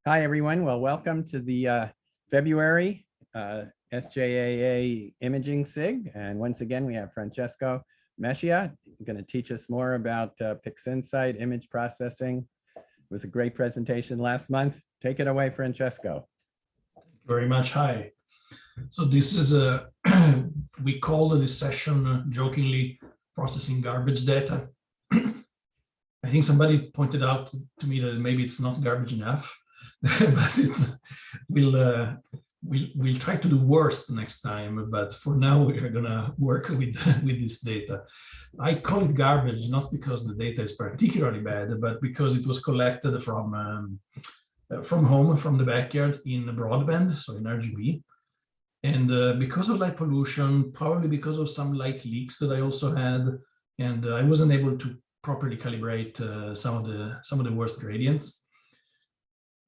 Hi, everyone. Well, welcome to the February SJAA Imaging SIG. And once again, we have Francesco Meschia going to teach us more about PixInsight image processing. It was a great presentation last month. Take it away, Francesco. Thank you very much. Hi. So this is a, we called this session jokingly processing garbage data. I think somebody pointed out to me that maybe it's not garbage enough. But we'll try to do worse next time. But for now, we are gonna work with this data. I call it garbage not because the data is particularly bad, but because it was collected from home, from the backyard in broadband, so in RGB, and because of light pollution, probably because of some light leaks that I also had, and I wasn't able to properly calibrate some of the worst gradients.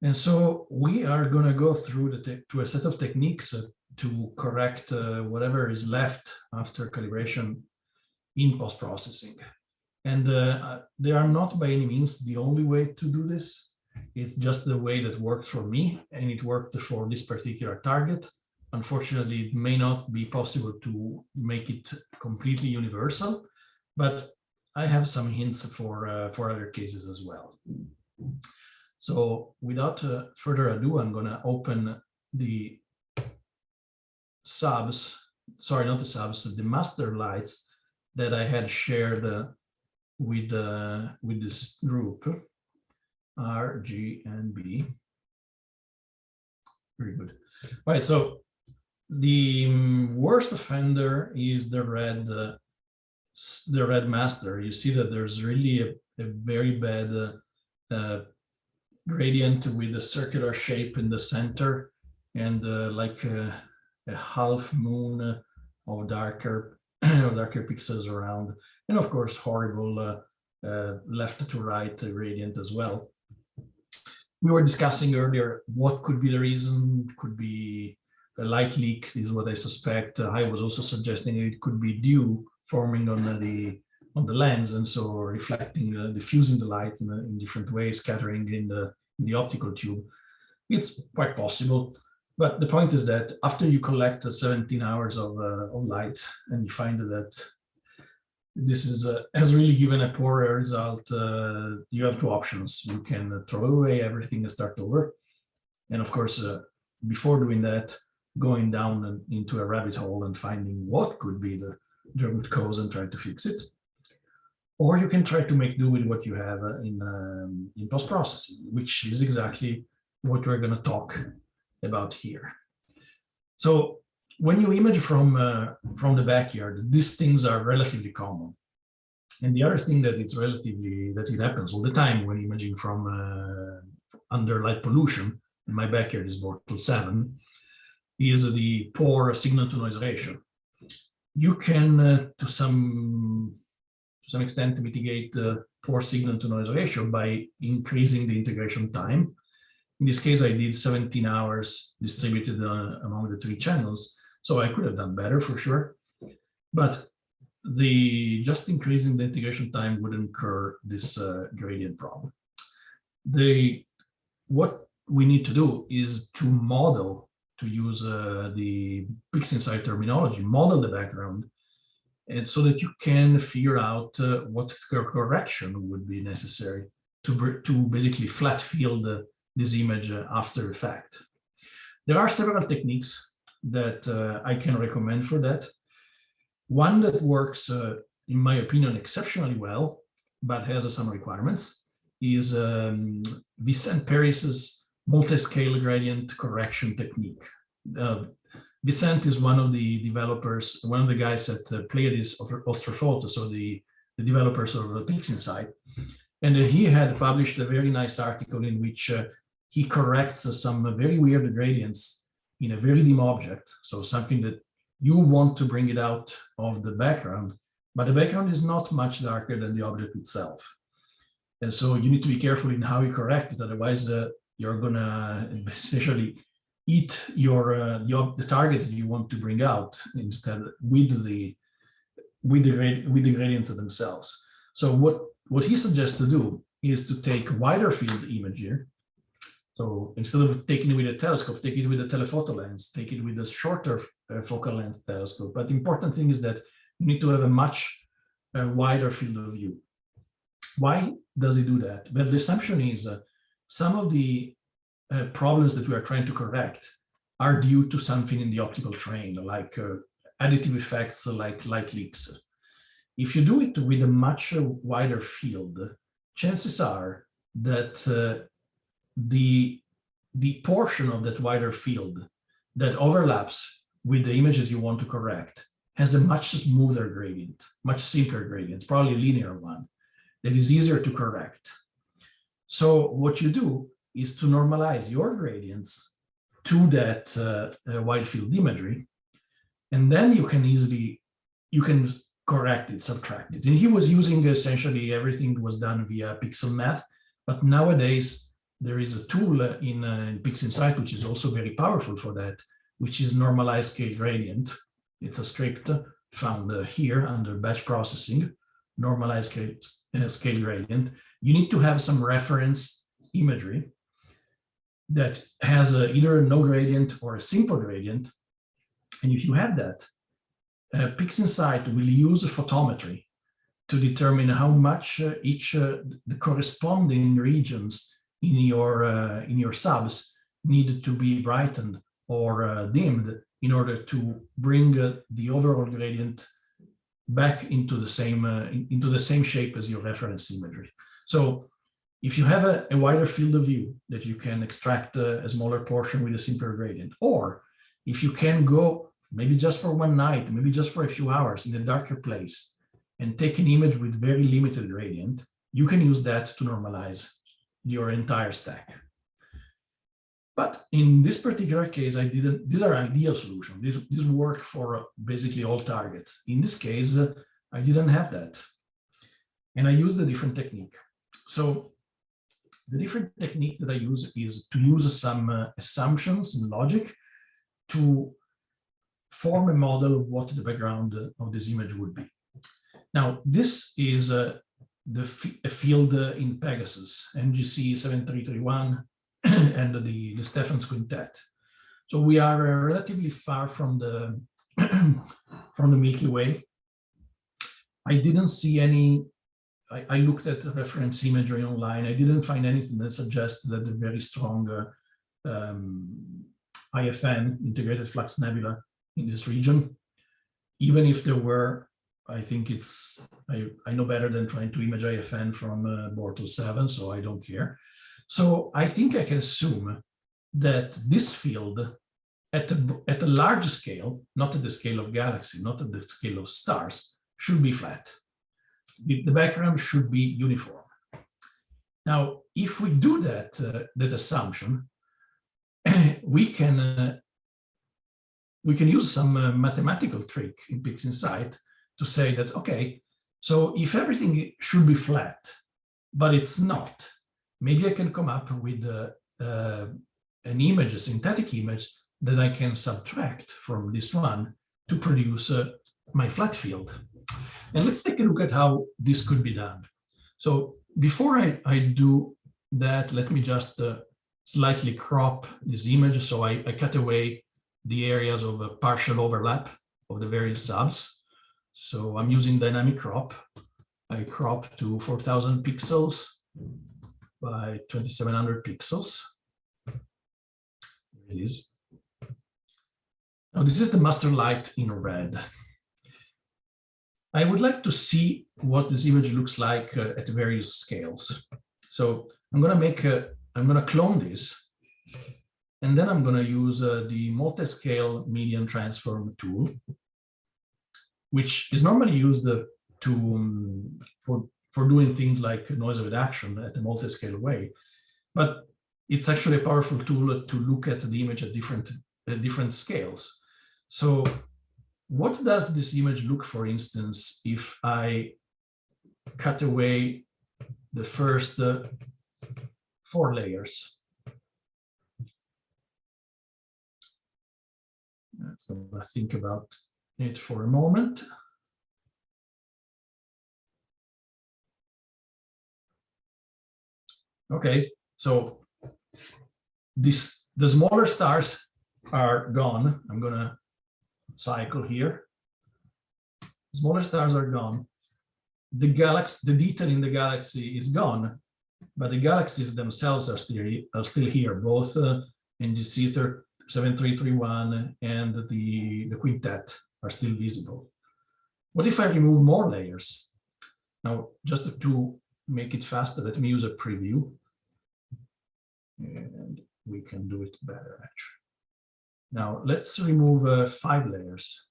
And so we are going to go through to a set of techniques to correct whatever is left after calibration in post-processing. And they are not by any means the only way to do this. It's just the way that worked for me, and it worked for this particular target. Unfortunately, it may not be possible to make it completely universal, but I have some hints for other cases as well. So without further ado, I'm going to open the subs, sorry, not the subs, the master lights that I had shared with this group, R, G, and B. Very good. All right, so the worst offender is the red master. You see that there's really a very bad gradient with a circular shape in the center and like a half moon of darker pixels around, and of course horrible left to right gradient as well. We were discussing earlier what could be the reason. Could be a light leak is what I suspect. I was also suggesting it could be dew forming on the lens, and so reflecting, diffusing the light in different ways, scattering in the optical tube. It's quite possible, but the point is that after you collect 17 hours of light and you find that this has really given a poor result, you have two options. You can throw away everything and start over, and of course, before doing that, going down into a rabbit hole and finding what could be the root cause and try to fix it. Or you can try to make do with what you have in post-processing, which is exactly what we're going to talk about here. So when you image from the backyard, these things are relatively common. And the other thing that it happens all the time when imaging from under light pollution, and my backyard is Bortle 7, is the poor signal-to-noise ratio. You can, to some extent, mitigate poor signal-to-noise ratio by increasing the integration time. In this case, I did 17 hours distributed among the 3 channels, so I could have done better for sure. But just increasing the integration time would incur this gradient problem. What we need to do is to model, to use the PixInsight terminology, model the background, and so that you can figure out what correction would be necessary to basically flat field this image after effect. There are several techniques that I can recommend for that. One that works, in my opinion, exceptionally well, but has some requirements, is Vicent Paris's multiscale gradient correction technique. Vicent is one of the developers, one of the guys at Pleiades Astrophoto, so the developers of PixInsight. And he had published a very nice article in which he corrects some very weird gradients in a very dim object. So something that you want to bring it out of the background, but the background is not much darker than the object itself. And so you need to be careful in how you correct it, otherwise you're gonna essentially eat the target that you want to bring out instead with the gradients themselves. So what he suggests to do is to take wider field image here. So instead of taking it with a telescope, take it with a telephoto lens, take it with a shorter focal length telescope. But the important thing is that you need to have a much wider field of view. Why does it do that? Well, the assumption is some of the problems that we are trying to correct are due to something in the optical train, like additive effects like light leaks. If you do it with a much wider field, chances are that the portion of that wider field that overlaps with the images you want to correct has a much smoother gradient, much simpler gradient, probably a linear one, that is easier to correct. So what you do is to normalize your gradients to that wide field imagery, and then you can correct it, subtract it. And he was using essentially everything was done via pixel math, but nowadays there is a tool in PixInsight, which is also very powerful for that, which is normalized scale gradient. It's a script found here under batch processing, normalized scale gradient. You need to have some reference imagery that has either a no gradient or a simple gradient. And if you have that, PixInsight will use a photometry to determine how much the corresponding regions in your subs need to be brightened or dimmed in order to bring the overall gradient back into the same shape as your reference imagery. So if you have a wider field of view that you can extract a smaller portion with a simpler gradient, or if you can go maybe just for one night, maybe just for a few hours in a darker place and take an image with very limited gradient, you can use that to normalize your entire stack. But in this particular case, these are ideal solutions. These work for basically all targets. In this case, I didn't have that. And I used a different technique. So the different technique that I use is to use some assumptions and logic to form a model of what the background of this image would be. Now, this is a field in Pegasus, MGC 7331, and the Stephan's Quintet. So we are relatively far from the Milky Way. I didn't see any. I looked at reference imagery online. I didn't find anything that suggests that the very strong IFN, integrated flux nebula, in this region. Even if there were, I think I know better than trying to image IFN from Bortle 7, so I don't care. So I think I can assume that this field at a large scale, not at the scale of galaxy, not at the scale of stars, should be flat. The background should be uniform. Now, if we do that assumption, we can use some mathematical trick in PixInsight to say that, okay, so if everything should be flat, but it's not, maybe I can come up with an image, a synthetic image that I can subtract from this one to produce my flat field. And let's take a look at how this could be done. So before I do that, let me just slightly crop this image. So I cut away the areas of a partial overlap of the various subs. So I'm using dynamic crop. I crop to 4,000 pixels by 2,700 pixels. There it is. Now this is the master light in red. I would like to see what this image looks like at various scales. So I'm gonna clone this, and then I'm gonna use the multiscale median transform tool, which is normally used for doing things like noise reduction at a multiscale way, but it's actually a powerful tool to look at the image at different scales. So what does this image look, for instance, if I cut away the first 4 layers? Let's think about it for a moment. Okay, so the smaller stars are gone. I'm gonna cycle here. Smaller stars are gone. The detail in the galaxy is gone, but the galaxies themselves are still here. Both NGC 7331 and the Quintet are still visible. What if I remove more layers? Now, just to make it faster, let me use a preview. And we can do it better, actually. Now, let's remove 5 layers.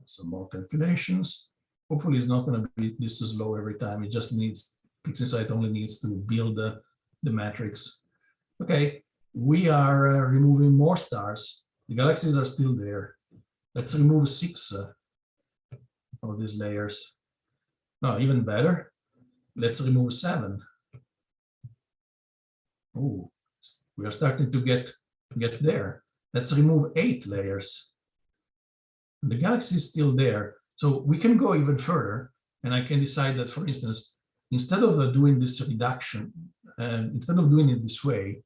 Some more calculations. Hopefully, it's not going to be this slow every time. It just needs, PixInsight only needs to build the matrix. Okay, we are removing more stars. The galaxies are still there. Let's remove 6 of these layers. No, even better. Let's remove 7. Oh, we are starting to get there. Let's remove 8 layers. The galaxy is still there. So we can go even further. And I can decide that, for instance, instead of doing this reduction, instead of doing it this way,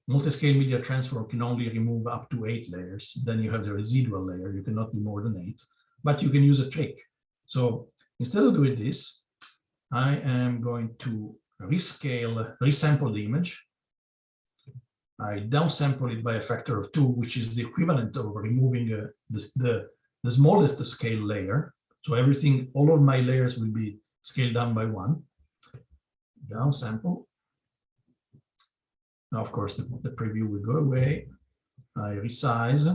multiscale media transform can only remove up to 8 layers. Then you have the residual layer. You cannot do more than 8, but you can use a trick. So instead of doing this, I am going to resample the image. I downsample it by a factor of 2, which is the equivalent of removing the smallest scale layer. So everything, all of my layers will be scaled down by 1. Downsample. Now, of course, the preview will go away. I resize.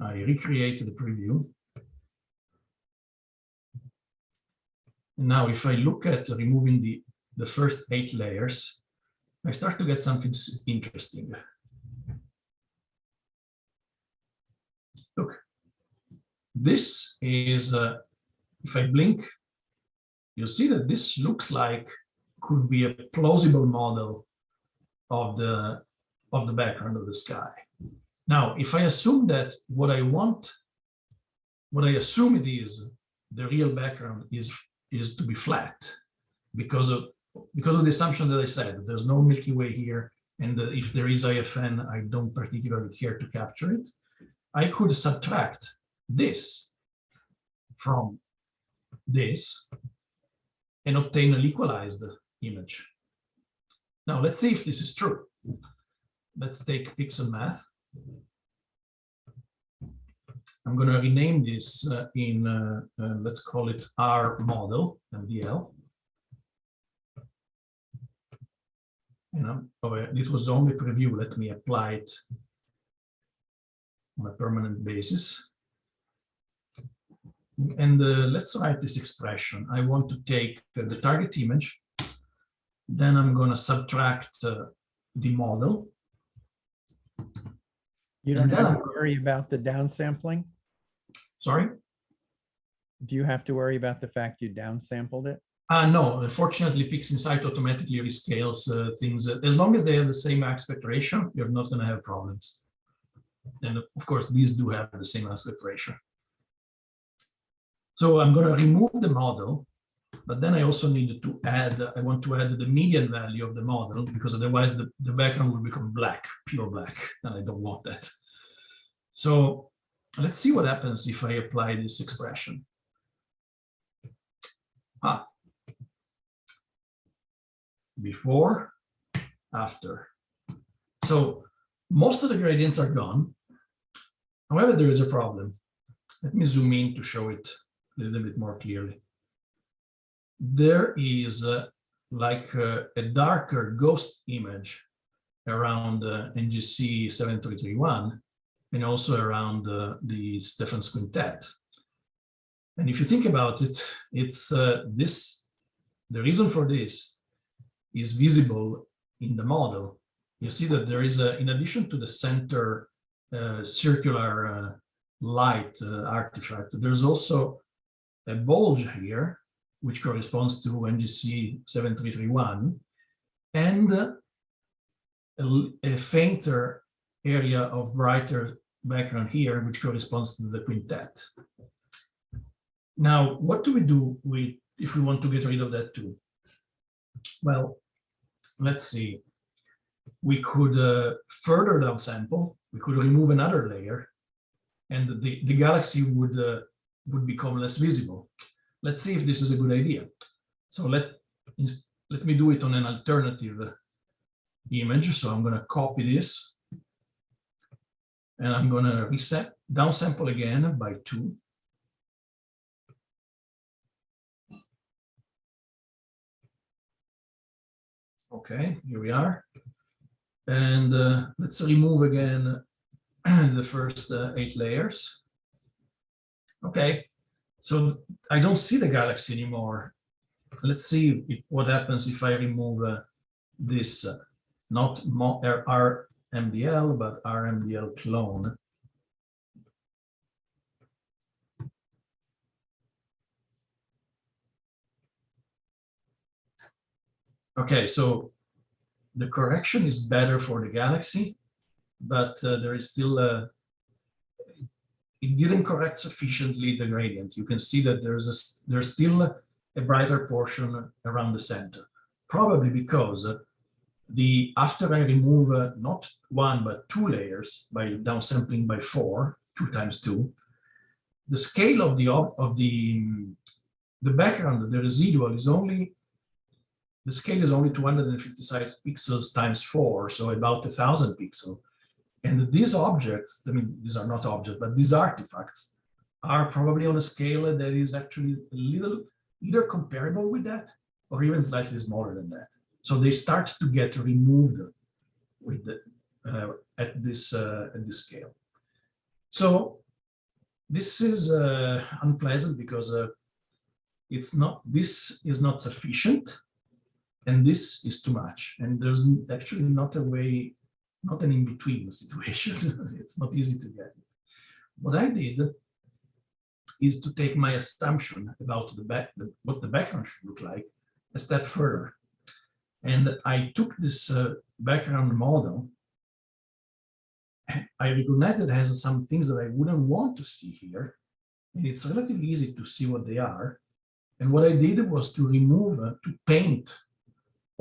I recreate the preview. And now, if I look at removing the first 8 layers, I start to get something interesting. Look, this is, if I blink, you'll see that this looks like could be a plausible model of the background of the sky. Now, if I assume that what I assume it is, the real background is to be flat because of the assumption that I said, there's no Milky Way here, and if there is IFN, I don't particularly care to capture it. I could subtract this from this and obtain an equalized image. Now, let's see if this is true. Let's take Pixel Math. I'm going to rename this let's call it R model, MDL. It was only preview. Let me apply it on a permanent basis. And let's write this expression. I want to take the target image. Then I'm going to subtract the model. You don't have to worry about the downsampling? Sorry? Do you have to worry about the fact you downsampled it? No, unfortunately, PixInsight automatically rescales things. As long as they have the same aspect ratio, you're not going to have problems. And of course, these do have the same aspect ratio. So I'm going to remove the model, but then I also need to add, I want to add the median value of the model, because otherwise the background will become black, pure black, and I don't want that. So let's see what happens if I apply this expression. Before, after. So most of the gradients are gone. However, there is a problem. Let me zoom in to show it a little bit more clearly. There is like a darker ghost image around NGC 7331 and also around the Stephan's Quintet. And if you think about it, it's the reason for this is visible in the model. You see that there is in addition to the center circular light artifact, there's also a bulge here, which corresponds to NGC 7331, and a fainter area of brighter background here, which corresponds to the Quintet. Now, what do we do if we want to get rid of that too? Well, let's see. We could further downsample. We could remove another layer, and the galaxy would become less visible. Let's see if this is a good idea. So let me do it on an alternative image. So I'm going to copy this, and I'm going to reset downsample again by 2. Okay, here we are. And let's remove again the first 8 layers. Okay, so I don't see the galaxy anymore. So let's see what happens if I remove this, not RMDL, but RMDL clone. Okay, so the correction is better for the galaxy, but there is still it didn't correct sufficiently the gradient. You can see that there's still a brighter portion around the center, probably because after I remove not 1 but 2 layers by downsampling by 4, 2 times 2, the scale of the background, the residual is only. The scale is only 256 pixels times 4, so about 1,000 pixels. And these objects, I mean, these are not objects, but these artifacts are probably on a scale that is actually a little either comparable with that or even slightly smaller than that. So they start to get removed with at this scale. So this is unpleasant because this is not sufficient. And this is too much. And there's actually not a way, not an in-between situation. It's not easy to get it. What I did is to take my assumption about what the background should look like a step further. And I took this background model. I recognize that it has some things that I wouldn't want to see here. And it's relatively easy to see what they are. And what I did was to remove, to paint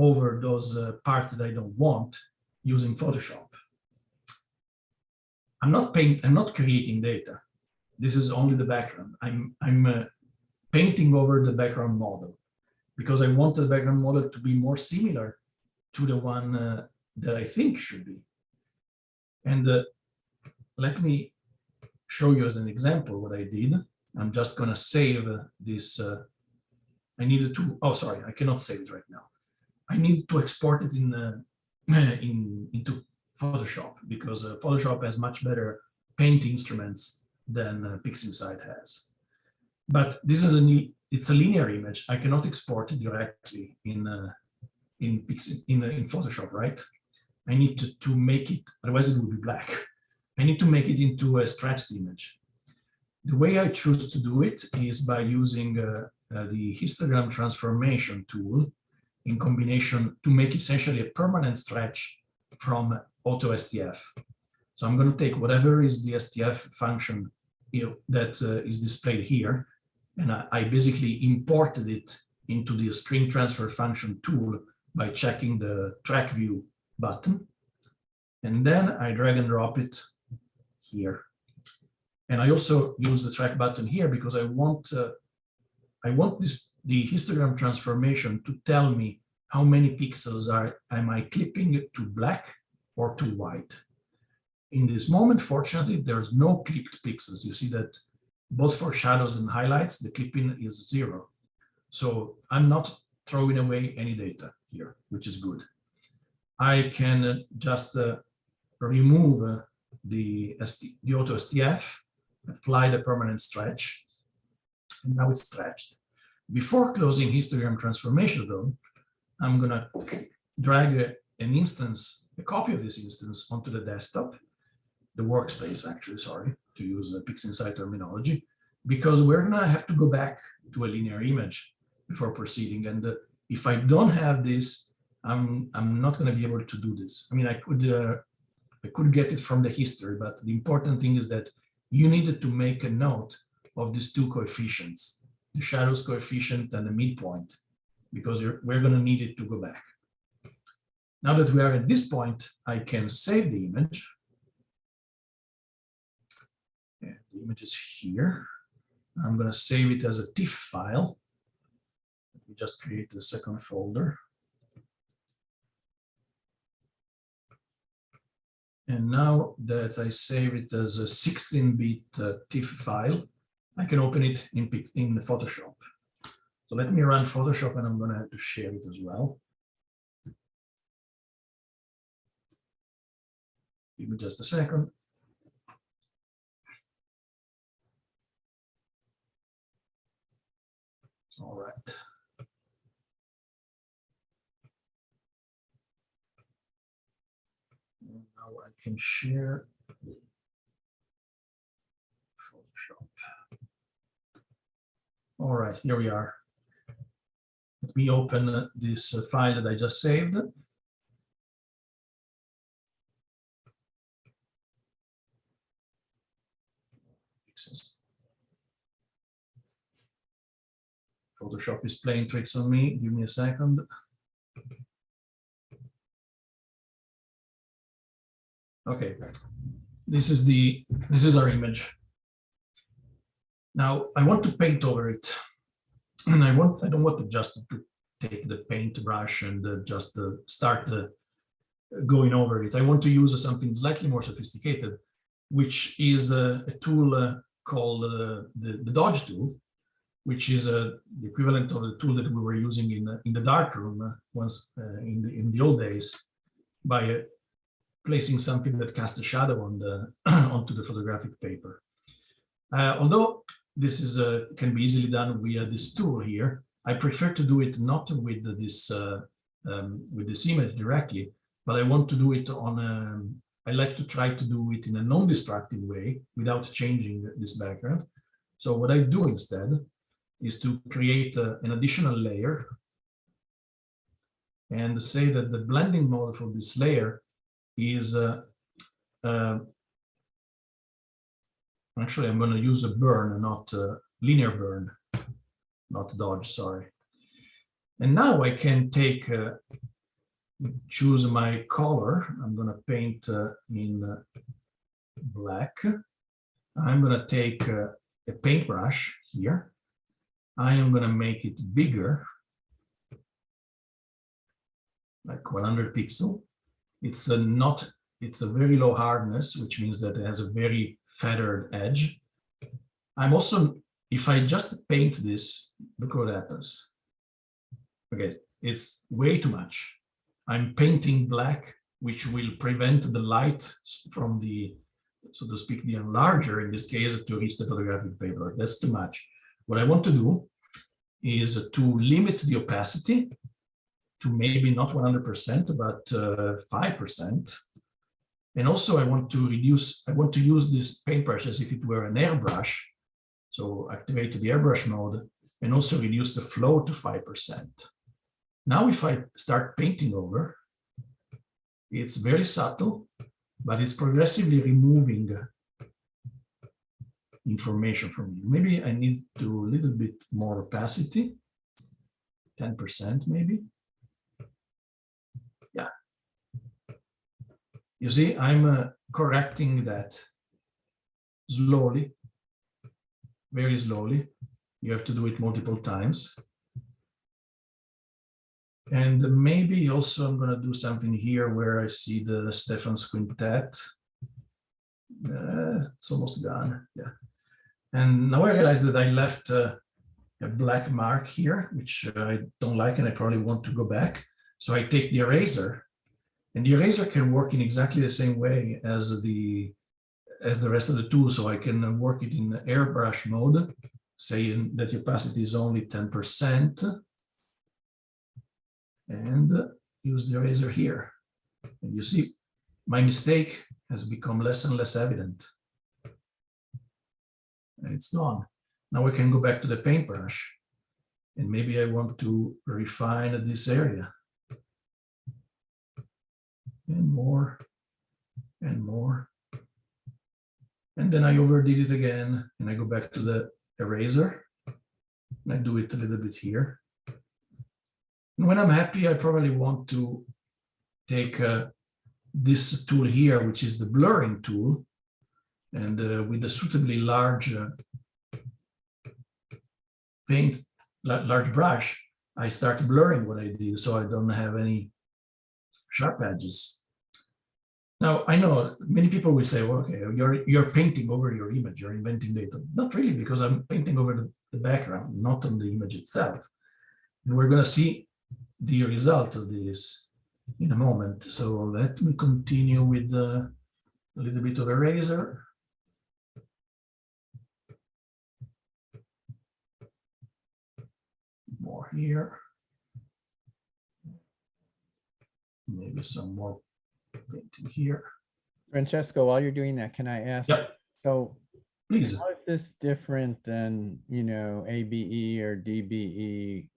over those parts that I don't want using Photoshop. I'm not creating data. This is only the background. I'm painting over the background model because I want the background model to be more similar to the one that I think should be. And let me show you as an example what I did. I'm just gonna save this. I needed to, oh, sorry, I cannot save it right now. I need to export it into Photoshop because Photoshop has much better paint instruments than PixInsight has. But this is it's a linear image. I cannot export it directly in Photoshop, right? I need to make it, otherwise it would be black. I need to make it into a stretched image. The way I choose to do it is by using the histogram transformation tool in combination to make essentially a permanent stretch from auto STF. So I'm going to take whatever is the STF function that is displayed here, and I basically imported it into the string transfer function tool by checking the track view button. And then I drag and drop it here. And I also use the track button here because I want the histogram transformation to tell me how many pixels am I clipping it to black or to white. In this moment, fortunately, there's no clipped pixels. You see that both for shadows and highlights, the clipping is 0. So I'm not throwing away any data here, which is good. I can just remove the auto STF, apply the permanent stretch, and now it's stretched. Before closing histogram transformation though, I'm gonna drag an instance, a copy of this instance onto the desktop, the workspace actually, sorry, to use a PixInsight terminology, because we're gonna have to go back to a linear image before proceeding. And if I don't have this, I'm not gonna be able to do this. I mean, I could get it from the history, but the important thing is that you needed to make a note of these two coefficients the shadows coefficient and the midpoint, because we're going to need it to go back. Now that we are at this point, I can save the image. And the image is here. I'm going to save it as a TIFF file. Let me just create a second folder. And now that I save it as a 16-bit TIFF file, I can open it in Photoshop. So let me run Photoshop, and I'm going to have to share it as well. Give me just a second. All right. And now I can share Photoshop. All right, here we are. Let me open this file that I just saved. Photoshop is playing tricks on me. Give me a second. Okay, this is our image. Now I want to paint over it, and I don't want to just take the paintbrush and just start going over it. I want to use something slightly more sophisticated, which is a tool called the dodge tool, which is the equivalent of the tool that we were using in the darkroom once in the old days, by placing something that casts a shadow on onto the photographic paper. Although this is can be easily done via this tool here, I prefer to do it not with this image directly, but I want to do it on I like to try to do it in a non-destructive way without changing this background. So what I do instead is to create an additional layer and say that the blending mode for this layer is actually, I'm going to use a burn, not linear burn, not dodge, sorry. And now I can take, choose my color. I'm going to paint in black. I'm going to take a paintbrush here. I am going to make it bigger, like 100 pixel. It's a very low hardness, which means that it has a very feathered edge. I'm also, if I just paint this, look what happens. Okay, it's way too much. I'm painting black, which will prevent the light from the, so to speak, the enlarger in this case to reach the photographic paper. That's too much. What I want to do is to limit the opacity to maybe not 100%, but 5%. And also I want to use this paintbrush as if it were an airbrush. So activate the airbrush mode and also reduce the flow to 5%. Now if I start painting over, it's very subtle, but it's progressively removing information from you. Maybe I need to do a little bit more opacity, 10% maybe. Yeah. You see, I'm correcting that slowly, very slowly. You have to do it multiple times. And maybe also I'm going to do something here where I see the Stephan's Quintet. It's almost gone. Yeah. And now I realize that I left a black mark here, which I don't like, and I probably want to go back. So I take the eraser, and the eraser can work in exactly the same way as the rest of the tool. So I can work it in airbrush mode, saying that the opacity is only 10%, and use the eraser here. And you see, my mistake has become less and less evident. And it's gone. Now we can go back to the paintbrush, and maybe I want to refine this area. And more, and more. And then I overdid it again, and I go back to the eraser. I do it a little bit here. And when I'm happy, I probably want to take this tool here, which is the blurring tool, and with a suitably large large brush, I start blurring what I did so I don't have any sharp edges. Now, I know many people will say, well, okay, you're painting over your image, you're inventing data. Not really, because I'm painting over the background, not on the image itself. And we're going to see the result of this in a moment. So let me continue with a little bit of eraser. More here. Maybe some more painting here. Francesco, while you're doing that, can I ask? Yep. So Please. how is this different than, you know, ABE or DBE?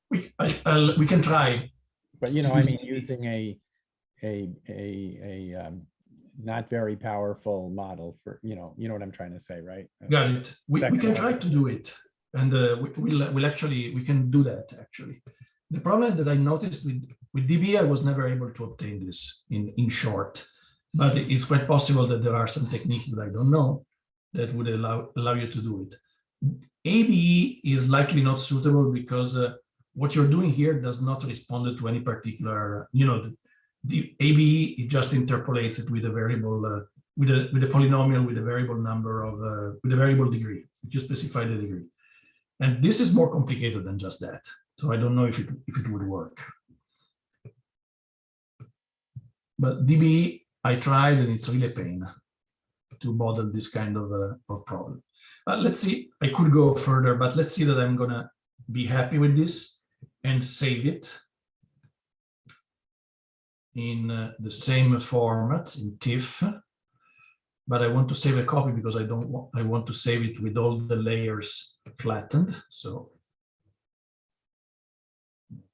We can try. But, you know, I mean, using a not very powerful model for, you know what I'm trying to say, right? Got it. We can try to do it. And we can do that actually. The problem that I noticed with DBE, I was never able to obtain this in short, but it's quite possible that there are some techniques that I don't know that would allow you to do it. ABE is likely not suitable because what you're doing here does not respond to any particular, you know, the ABE, it just interpolates it with a variable, with a polynomial with a variable number of, with a variable degree. You specify the degree. And this is more complicated than just that. So I don't know if it would work. But DBE, I tried and it's really a pain to model this kind of problem. Let's see, I could go further, but let's see that I'm gonna be happy with this and save it in the same format in TIFF. But I want to save a copy because I want to save it with all the layers flattened. So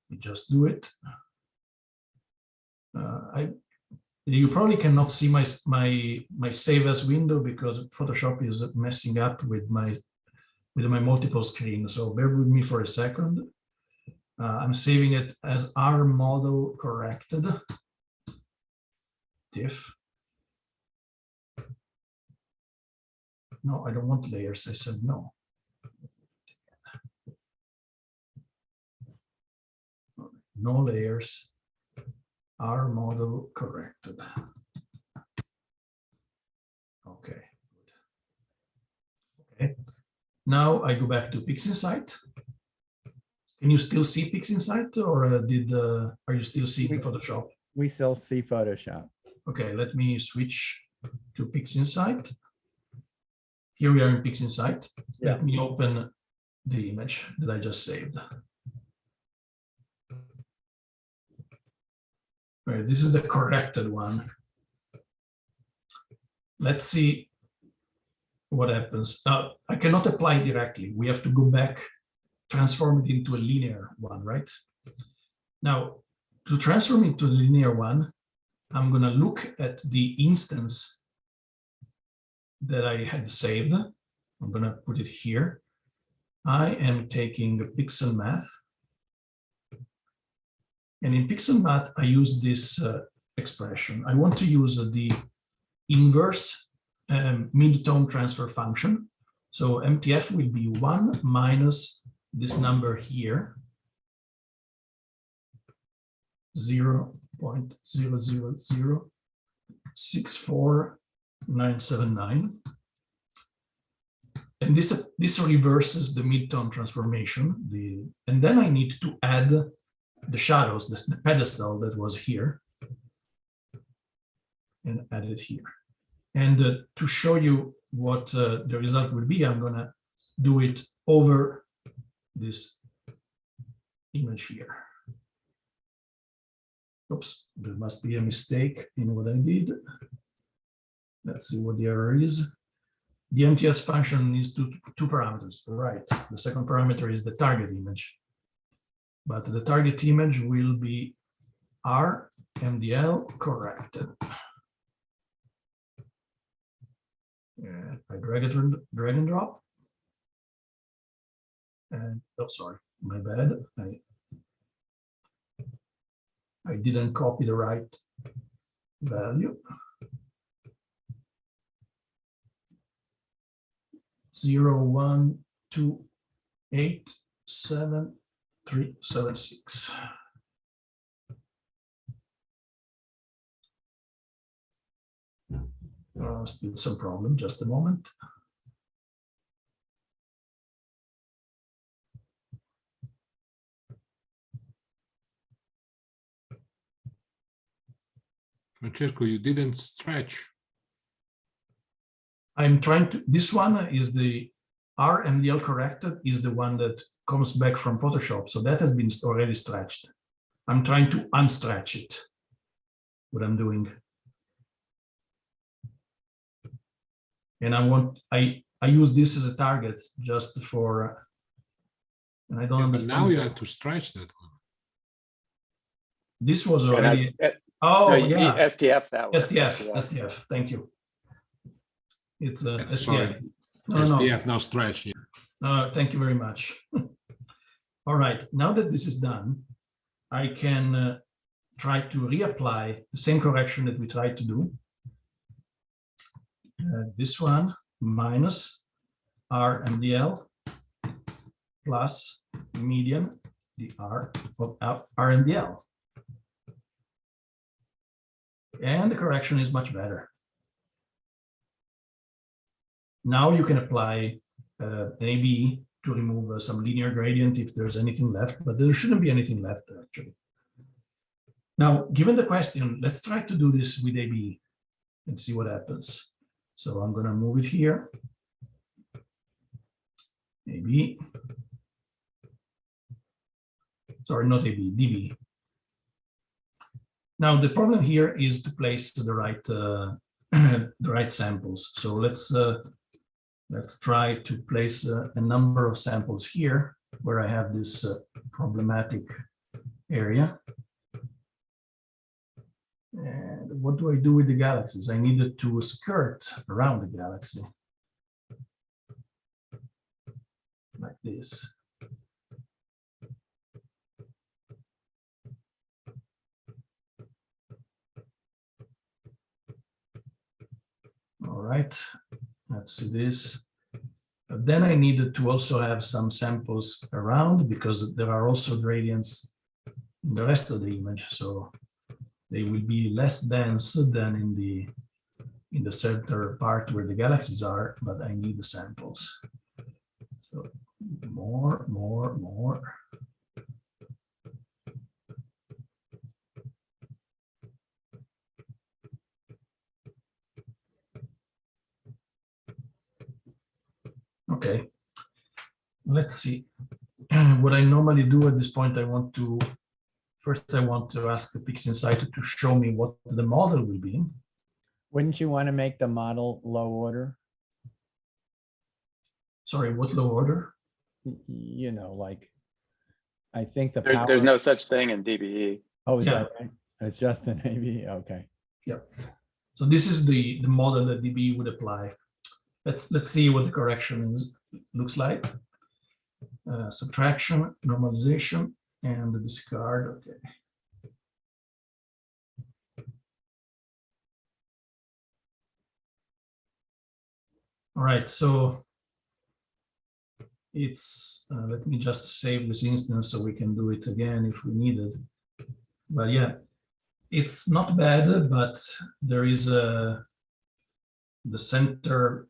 we just do it. You probably cannot see my save as window because Photoshop is messing up with my multiple screen. So bear with me for a second. I'm saving it as R model corrected. TIFF. No, I don't want layers. I said no. No layers. R model corrected. Okay. Okay. Now I go back to PixInsight. Can you still see PixInsight, or are you still seeing Photoshop? We still see Photoshop. Okay, let me switch to PixInsight. Here we are in PixInsight. Yeah. Let me open the image that I just saved. All right, this is the corrected one. Let's see what happens. Now, I cannot apply it directly. We have to go back, transform it into a linear one, right? Now, to transform it to a linear one, I'm going to look at the instance that I had saved. I'm going to put it here. I am taking the pixel math. And in pixel math, I use this expression. I want to use the inverse mid-tone transfer function. So MTF will be 1 minus this number here, 0.00064979. And this reverses the mid-tone transformation. And then I need to add the shadows, the pedestal that was here, and add it here. And to show you what the result will be, I'm going to do it over this image here. Oops, there must be a mistake in what I did. Let's see what the error is. The MTS function needs two parameters, right? The second parameter is the target image. But the target image will be R MDL corrected. And I drag and drop. And oh, sorry, my bad. I didn't copy the right value. 0, 1, 2, 8, 7, 3, 7, 6. Still some problem, just a moment. Francesco, you didn't stretch. I'm trying to, this one is the RMDL corrected, is the one that comes back from Photoshop. So that has been already stretched. I'm trying to unstretch it, what I'm doing. And I use this as a target just for, and I don't understand. But now you have to stretch that one. This was already, oh No, yeah. STF that one. STF, thank you. It's a STF. Sorry. No, STF now stretch. Yeah. Thank you very much. All right, now that this is done, I can try to reapply the same correction that we tried to do. This one minus RMDL plus median, the R of RMDL. And the correction is much better. Now you can apply an AB to remove some linear gradient if there's anything left, but there shouldn't be anything left actually. Now, given the question, let's try to do this with AB and see what happens. So I'm going to move it here. AB. Sorry, not AB, DB. Now the problem here is to place the right samples. So let's try to place a number of samples here where I have this problematic area. And what do I do with the galaxies? I needed to skirt around the galaxy like this. All right, let's do this. But then I needed to also have some samples around because there are also gradients in the rest of the image. So they will be less dense than in the center part where the galaxies are, but I need the samples. So more. Okay, let's see. What I normally do at this point, I want to ask the PixInsight to show me what the model will be. Wouldn't you want to make the model low order? Sorry, what low order? You know, like, I think the There's no such thing in DBE. Oh, is Yeah. that right? It's just an AB, okay. Yeah. So this is the model that DBE would apply. Let's see what the correction looks like. Subtraction, normalization, and the discard. Okay. All right, so it's, let me just save this instance so we can do it again if we need it. But yeah, it's not bad, but there is the center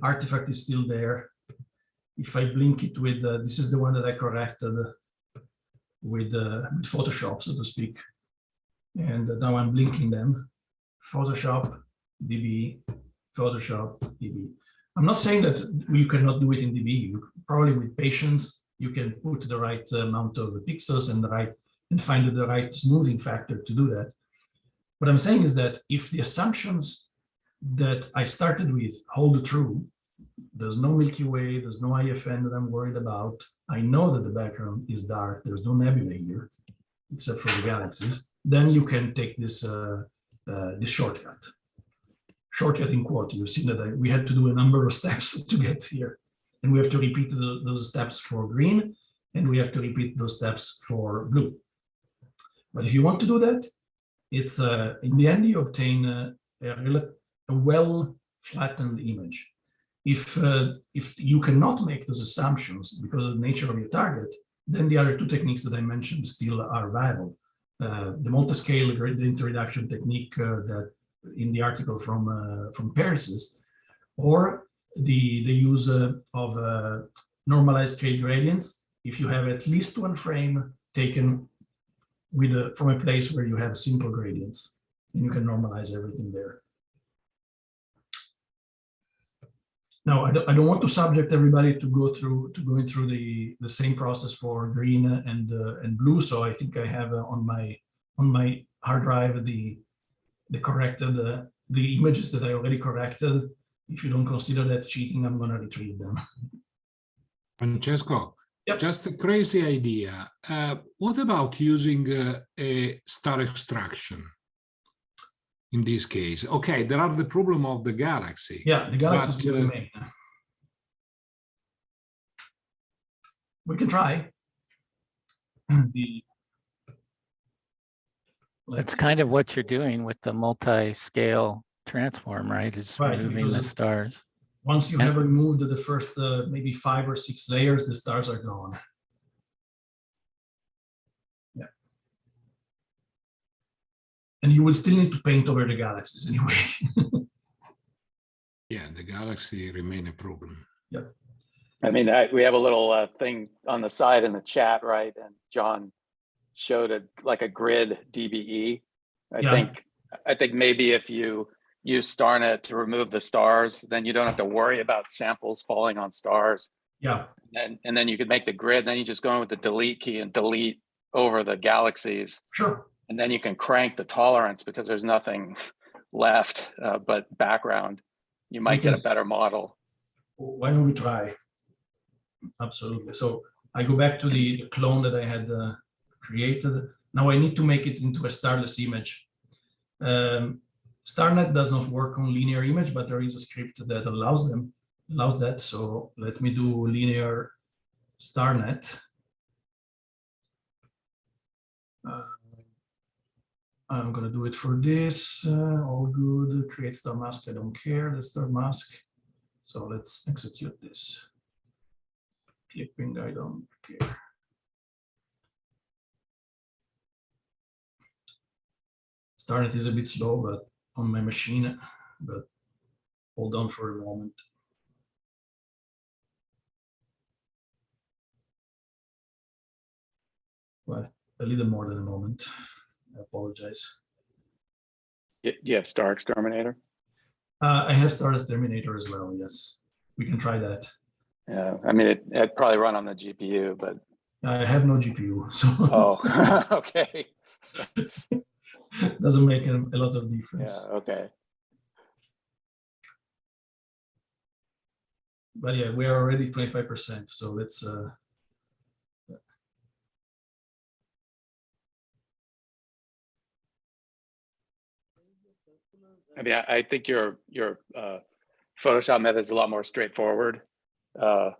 artifact is still there. If I blink it with, this is the one that I corrected with Photoshop, so to speak. And now I'm blinking them. Photoshop, DB, Photoshop, DB. I'm not saying that you cannot do it in DB. Probably with patience, you can put the right amount of pixels and find the right smoothing factor to do that. What I'm saying is that if the assumptions that I started with hold true, there's no Milky Way, there's no IFN that I'm worried about. I know that the background is dark. There's no nebula here, except for the galaxies. Then you can take this this shortcut. Shortcut in quote. You've seen that we had to do a number of steps to get here, and we have to repeat those steps for green, and we have to repeat those steps for blue. But if you want to do that, it's in the end you obtain a well flattened image. If you cannot make those assumptions because of the nature of your target, then the other two techniques that I mentioned still are viable. The multiscale gradient reduction technique that in the article from Paris, or the use of normalized scale gradients. If you have at least one frame taken with from a place where you have simple gradients, and you can normalize everything there. Now, I don't want to subject everybody to going through the same process for green and blue. So I think I have on my hard drive the corrected the images that I already corrected. If you don't consider that cheating, I'm going to retrieve them. Francesco, yep. Just a crazy idea. What about using a star extraction? In this case, okay, there are the problem of the galaxy. Yeah, the galaxies will remain. We can try. That's kind of what you're doing with the multi-scale transform, right? Is right, removing the stars. Once you have removed the first maybe 5 or 6 layers, the stars are gone. Yeah. And you will still need to paint over the galaxies anyway. Yeah, the galaxy remain a problem. Yeah. I mean, we have a little thing on the side in the chat, right? And John showed like a grid DBE. I think maybe if you use StarNet to remove the stars, then you don't have to worry about samples falling on stars. Yeah. And then you could make the grid. Then you just go in with the delete key and delete over the galaxies. Sure. And then you can crank the tolerance because there's nothing left but background. You might get a better model. Why don't we try? Absolutely. So I go back to the clone that I had created. Now I need to make it into a starless image. StarNet does not work on linear image, but there is a script that allows that. So let me do linear StarNet. I'm going to do it for this. All good. Create star mask. I don't care. The star mask. So let's execute this. Clipping. I don't care. StarNet is a bit slow, but on my machine. But hold on for a moment. Well, a little more than a moment. I apologize. Do you have Star Exterminator? I have Star Exterminator as well. Yes, we can try that. Yeah, I mean, it'd probably run on the GPU, but I have no GPU, so oh, okay. Doesn't make a lot of difference. Yeah, okay. But yeah, we are already 25%. So let's. I mean, I think your Photoshop method is a lot more straightforward, than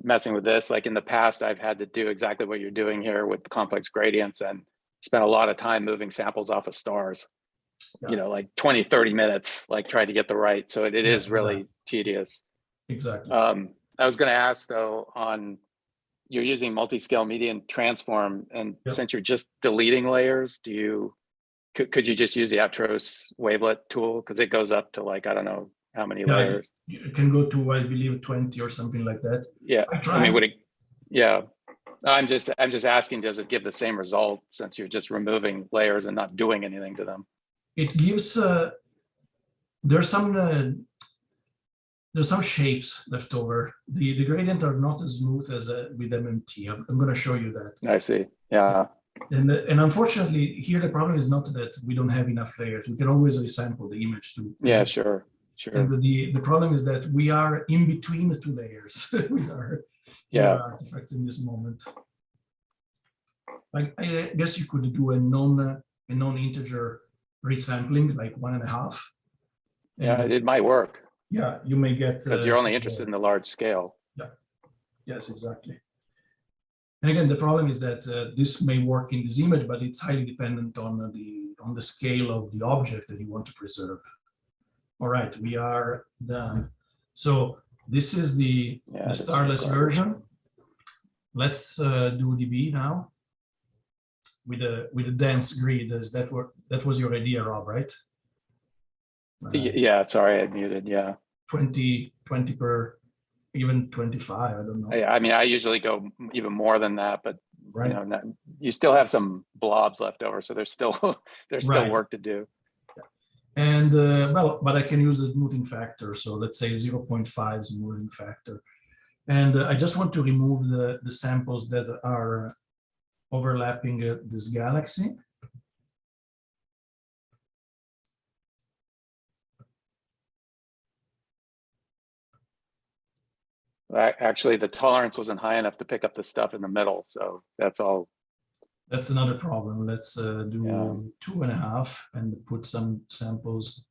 messing with this. Like in the past, I've had to do exactly what you're doing here with complex gradients and spent a lot of time moving samples off of stars, like 20, 30 minutes, like trying to get the right. So it is really tedious. Exactly. I was going to ask though, you're using multi-scale median transform, and since you're just deleting layers, could you just use the Atros wavelet tool? Because it goes up to like, I don't know how many layers. You can go to, I believe, 20 or something like that. Yeah. I mean, would it, yeah. I'm just asking, does it give the same result since you're just removing layers and not doing anything to them? It gives, there's some shapes left over. The gradient are not as smooth as with MMT. I'm going to show you that. I see. Yeah. And unfortunately, here the problem is not that we don't have enough layers. We can always resample the image too. Yeah, sure. And the problem is that we are in between the two layers. We are artifacts in this moment. Like I guess you could do a non-integer resampling, like 1.5. Yeah, it might work. Yeah, you may get because you're only interested in the large scale. Yes, exactly. And again, the problem is that this may work in this image, but it's highly dependent on the scale of the object that you want to preserve. All right, we are done. So this is the starless version. Let's do DB now with a dense grid. Is that was your idea, Rob, right? Yeah, sorry, I muted. Yeah, 20 per. Even 25, I don't know. I mean, I usually go even more than that, but Right. you know, you still have some blobs left over, so there's still Right. work to do. And well, but I can use the smoothing factor. So let's say 0.5 smoothing factor. And I just want to remove the samples that are overlapping this galaxy. Actually, the tolerance wasn't high enough to pick up the stuff in the middle, so that's all. That's another problem. Let's do 2.5 and put some samples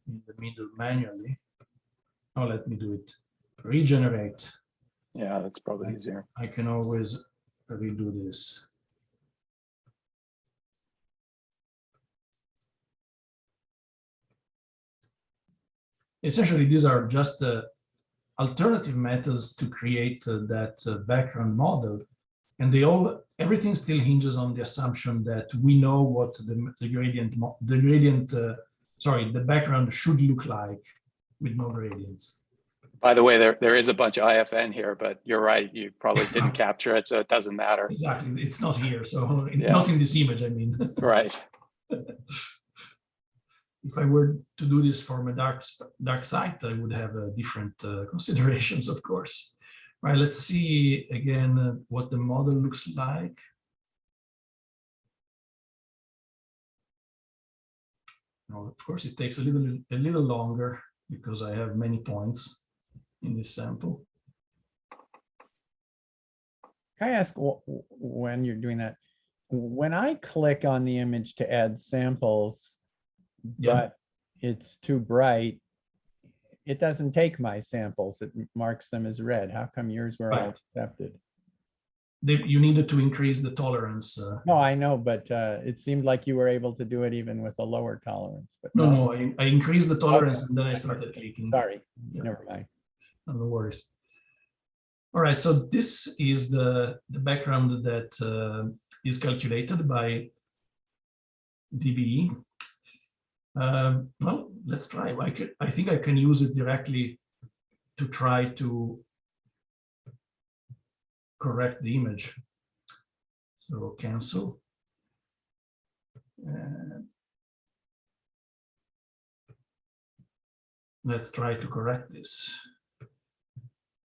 in the middle manually. Oh, let me do it. Regenerate. Yeah, that's probably easier. I can always redo this. Essentially, these are just alternative methods to create that background model, and everything still hinges on the assumption that we know what the background should look like with no gradients. By the way, there is a bunch of IFN here, but you're right, you probably didn't capture it, so it doesn't matter. Exactly, it's not here, so not in this image, I mean. Right. If I were to do this from a dark site, I would have different considerations, of course. Right, let's see again what the model looks like. Now, of course, it takes a little longer because I have many points in this sample. Can I ask, when you're doing that, when I click on the image to add samples, but it's too bright, it doesn't take my samples, it marks them as red. How come yours were all accepted? You needed to increase the tolerance. No, I know, but it seemed like you were able to do it even with a lower tolerance. But no, I increased the tolerance and then I started clicking. Sorry, never mind. No worries. All right, so this is the background that is calculated by DBE. Well, let's try. I think I can use it directly to try to correct the image. So cancel. Let's try to correct this.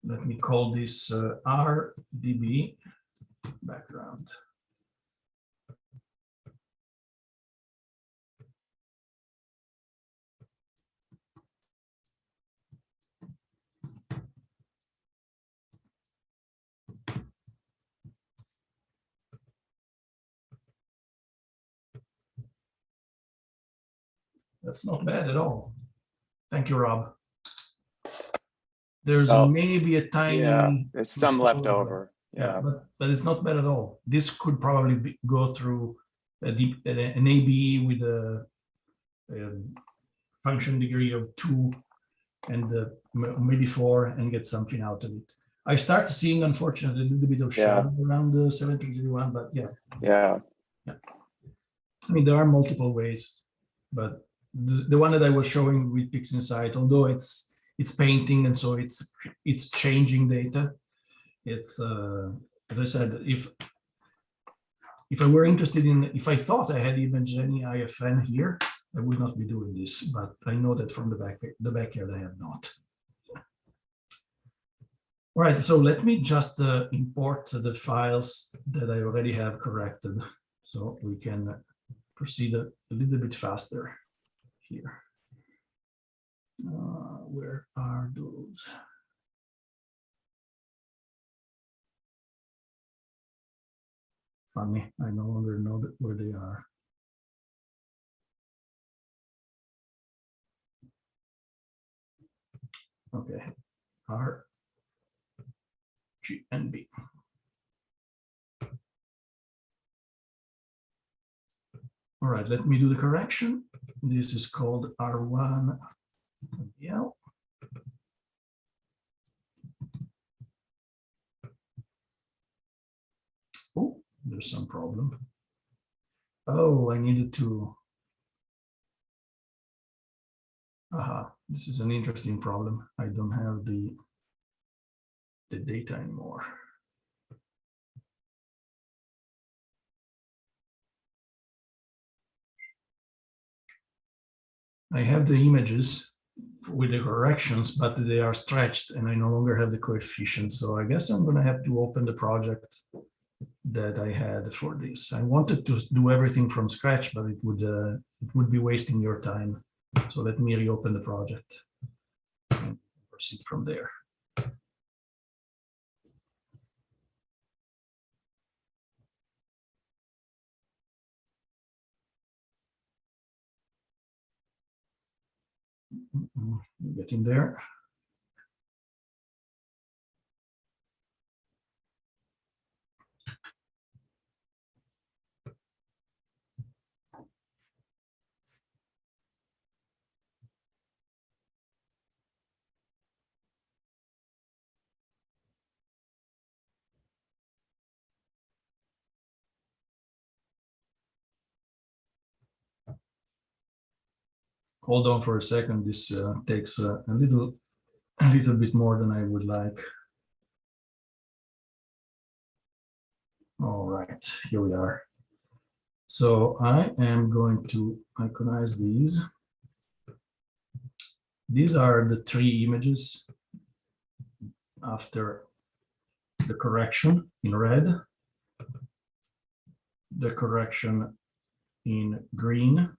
Let me call this RDB background. That's not bad at all. Thank you, Rob. There's maybe a tiny. There's some left over. But it's not bad at all. This could probably go through an ABE with a function degree of 2 and maybe 4 and get something out of it. I start seeing, unfortunately, a little bit of shadow around the 1731, but yeah. I mean, there are multiple ways, but the one that I was showing with PixInsight, although it's painting and so it's changing data. It's as I said, if I were interested in, if I thought I had even any IFN here, I would not be doing this, but I know that from the backyard I have not. All right, so let me just import the files that I already have corrected so we can proceed a little bit faster here. Where are those? Funny, I no longer know where they are. Okay, R, G, and B. All right, let me do the correction. This is called R1 L. Oh, there's some problem. Oh, I needed to. Aha, this is an interesting problem. I don't have the data anymore. I have the images with the corrections, but they are stretched and I no longer have the coefficients. So I guess I'm going to have to open the project that I had for this. I wanted to do everything from scratch, but it would be wasting your time. So let me reopen the project and proceed from there. Getting there. Hold on for a second. This takes a little bit more than I would like. All right, here we are. So I am going to iconize these. These are the three images after the correction in red, the correction in green,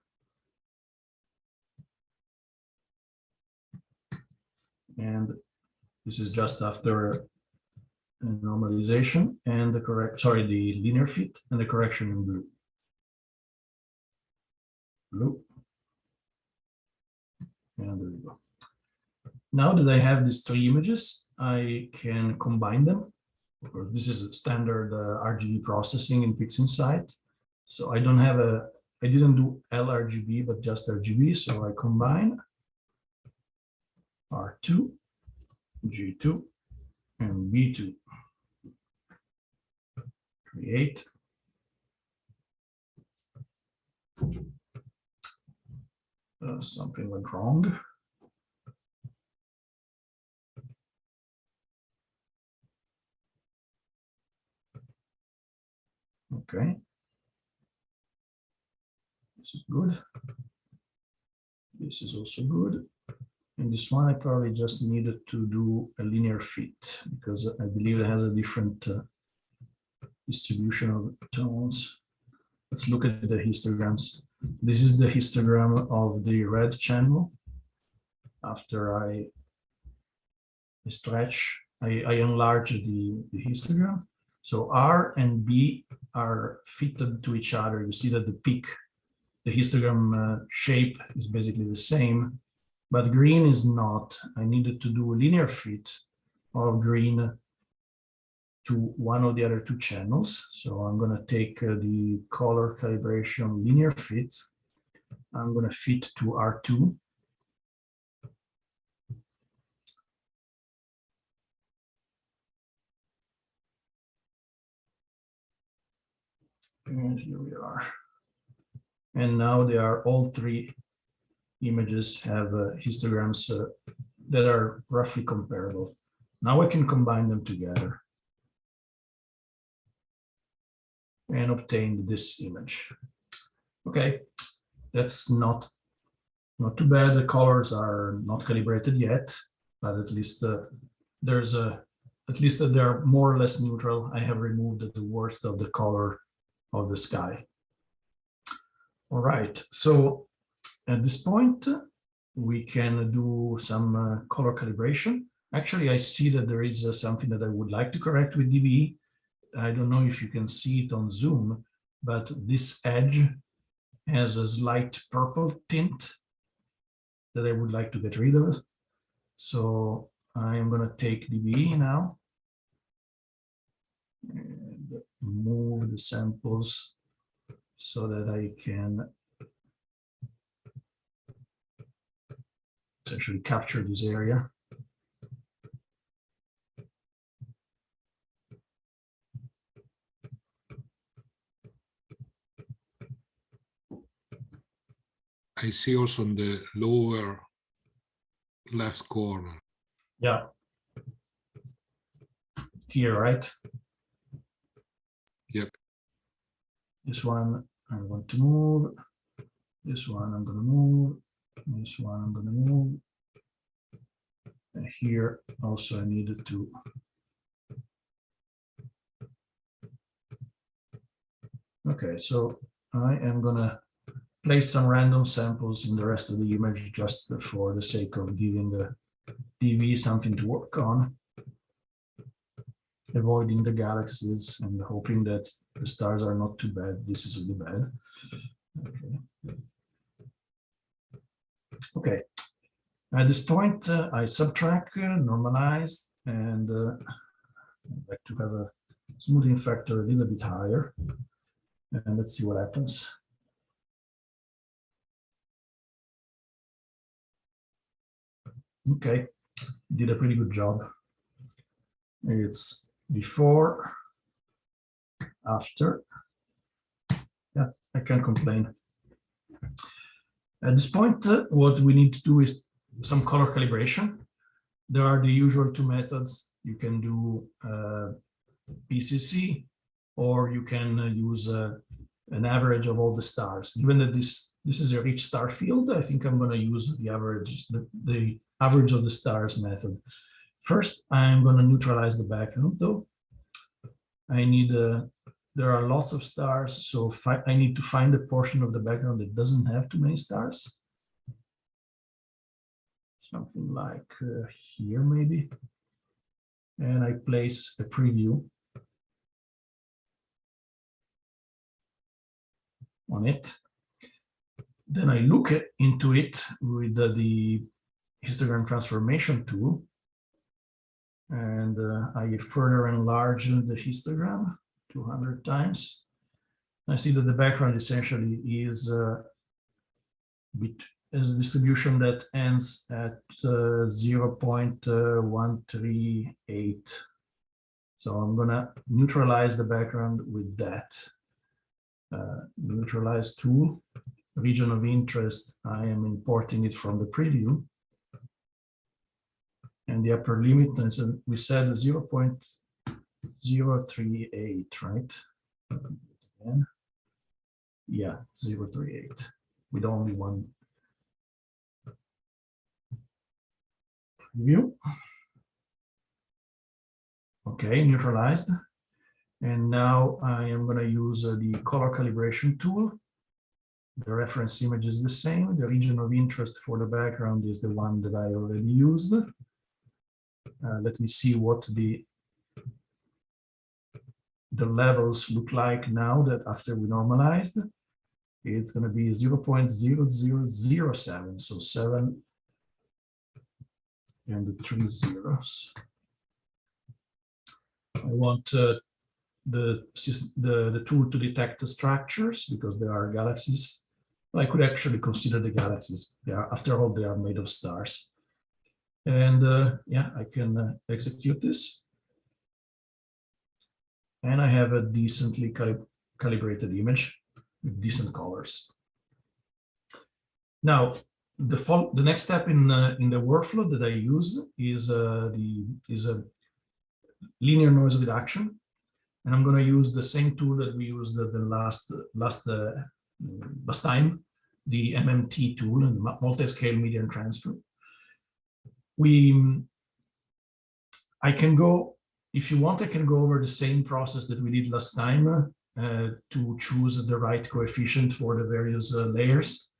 and this is just after normalization, and the linear fit and the correction in blue. And there we go. Now that I have these three images, I can combine them. This is a standard RGB processing in PixInsight. So I didn't do LRGB, but just RGB. So I combine R2, G2, and B2. Create. Something went wrong. Okay. This is good. This is also good. And this one, I probably just needed to do a linear fit because I believe it has a different distribution of tones. Let's look at the histograms. This is the histogram of the red channel. After I enlarge the histogram. So R and B are fitted to each other. You see that the peak, the histogram shape is basically the same, but green is not. I needed to do a linear fit of green to one of the other two channels. So I'm going to take the color calibration linear fit. I'm going to fit to R2. And here we are. And now they are all three images have histograms that are roughly comparable. Now I can combine them together and obtain this image. Okay, that's not too bad. The colors are not calibrated yet, but at least they're more or less neutral. I have removed the worst of the color of the sky. All right, so at this point, we can do some color calibration. Actually, I see that there is something that I would like to correct with DBE. I don't know if you can see it on Zoom, but this edge has a slight purple tint that I would like to get rid of. So I am going to take DBE now and move the samples so that I can essentially capture this area. I see also in the lower left corner. Yeah. Here, right? Yep. This one I want to move. This one I'm going to move. This one I'm going to move. And here also I needed to. Okay, so I am going to place some random samples in the rest of the image just for the sake of giving the DV something to work on, avoiding the galaxies and hoping that the stars are not too bad. This is really bad. Okay. Okay. At this point, I subtract, normalize, and I'd like to have a smoothing factor a little bit higher. And let's see what happens. Okay, did a pretty good job. It's before, after. Yeah, I can't complain. At this point, what we need to do is some color calibration. There are the usual two methods. You can do PCC, or you can use an average of all the stars. Given that this is a rich star field, I think I'm going to use the average, the average of the stars method. First, I'm going to neutralize the background, though. I need there are lots of stars, so I need to find a portion of the background that doesn't have too many stars. Something like here, maybe. And I place a preview on it. Then I look into it with the histogram transformation tool. And I further enlarge the histogram 200 times. I see that the background essentially is a distribution that ends at 0.138. So I'm going to neutralize the background with that. Neutralize tool, region of interest, I am importing it from the preview. And the upper limit, and so we said 0.038, right? And yeah, 0.38 with only one preview. Okay, neutralized. And now I am going to use the color calibration tool. The reference image is the same. The region of interest for the background is the one that I already used. Let me see what the levels look like now that after we normalized. It's going to be 0.0007, so 7 and the 3 zeros. I want the tool to detect the structures because there are galaxies. I could actually consider the galaxies. After all, they are made of stars. And yeah, I can execute this. And I have a decently calibrated image with decent colors. Now, the next step in the workflow that I use is a linear noise reduction. And I'm going to use the same tool that we used the last time, the MMT tool and multiscale median transfer. I can go, if you want, I can go over the same process that we did last time to choose the right coefficient for the various layers.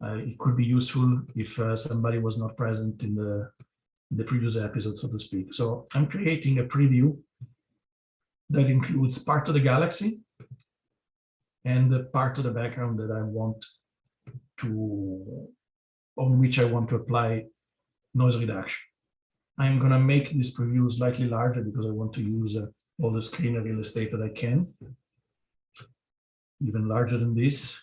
It could be useful if somebody was not present in the previous episode, so to speak. So I'm creating a preview that includes part of the galaxy and the part of the background that I want to, on which I want to apply noise reduction. I'm going to make this preview slightly larger because I want to use all the screen real estate that I can. Even larger than this.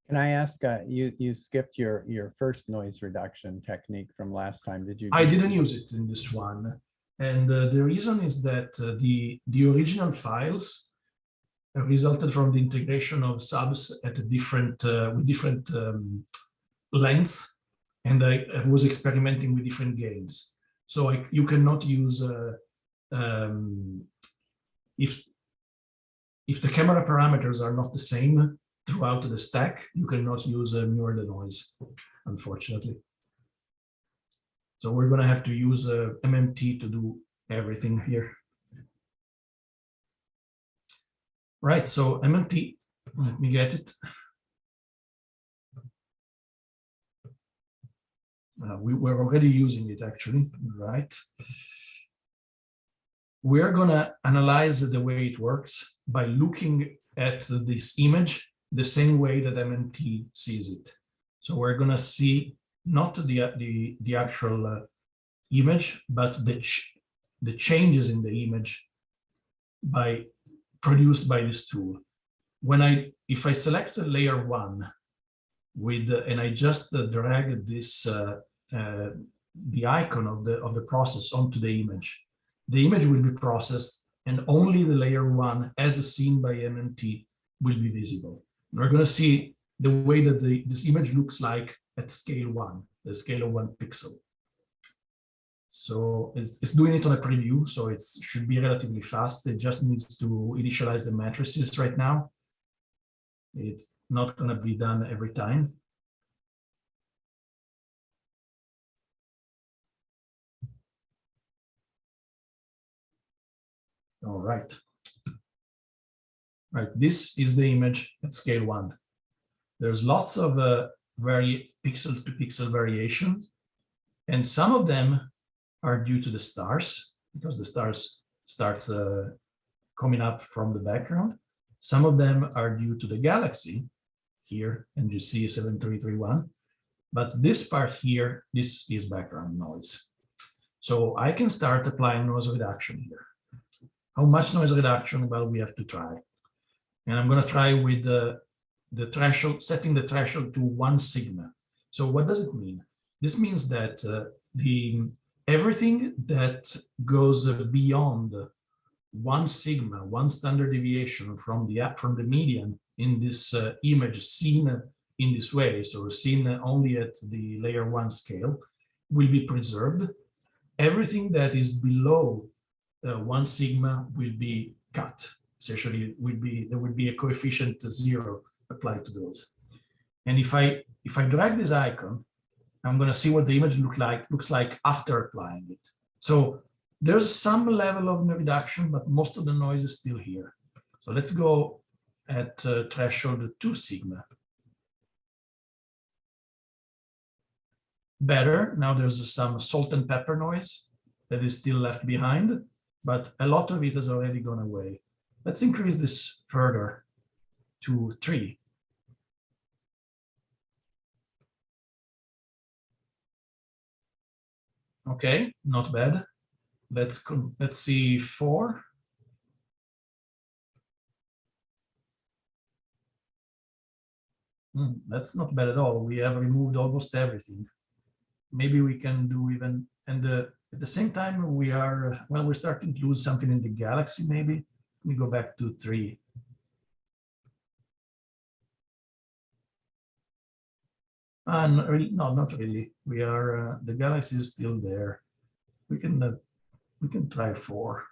Can I ask, you skipped your first noise reduction technique from last time. Did you? I didn't use it in this one. And the reason is that the original files resulted from the integration of subs at a different, with different lengths. And I was experimenting with different gains. So you cannot use, if the camera parameters are not the same throughout the stack, you cannot use Mirror Denoise, unfortunately. So we're going to have to use MMT to do everything here. Right, so MMT, let me get it. We're already using it, actually, right? We're going to analyze the way it works by looking at this image the same way that MMT sees it. So we're going to see not the actual image, but the changes in the image produced by this tool. If I select layer 1 and I just drag this the icon of the process onto the image will be processed, and only the layer 1 as seen by MMT will be visible. We're going to see the way that this image looks like at scale 1, the scale of 1 pixel. So it's doing it on a preview, so it should be relatively fast. It just needs to initialize the matrices right now. It's not going to be done every time. All right. Right, this is the image at scale 1. There's lots of pixel to pixel variations, and some of them are due to the stars, because the stars starts coming up from the background. Some of them are due to the galaxy here, and you see 7331. But this part here, this is background noise. So I can start applying noise reduction here. How much noise reduction? Well, we have to try. And I'm going to try with the threshold, setting the threshold to 1 sigma. So what does it mean? This means that everything that goes beyond 1 sigma, 1 standard deviation from the median in this image seen in this way, so seen only at the layer 1 scale, will be preserved. Everything that is below 1 sigma will be cut. Essentially, there would be a coefficient 0 applied to those. And if I drag this icon, I'm going to see what the image looks like after applying it. So there's some level of reduction, but most of the noise is still here. So let's go at threshold 2 sigma. Better. Now there's some salt and pepper noise that is still left behind, but a lot of it has already gone away. Let's increase this further to 3. Okay, not bad. Let's see 4. That's not bad at all. We have removed almost everything. Maybe we can do even, and at the same time we're starting to lose something in the galaxy. Maybe we go back to 3. No, not really. We are the galaxy is still there. We can try 4.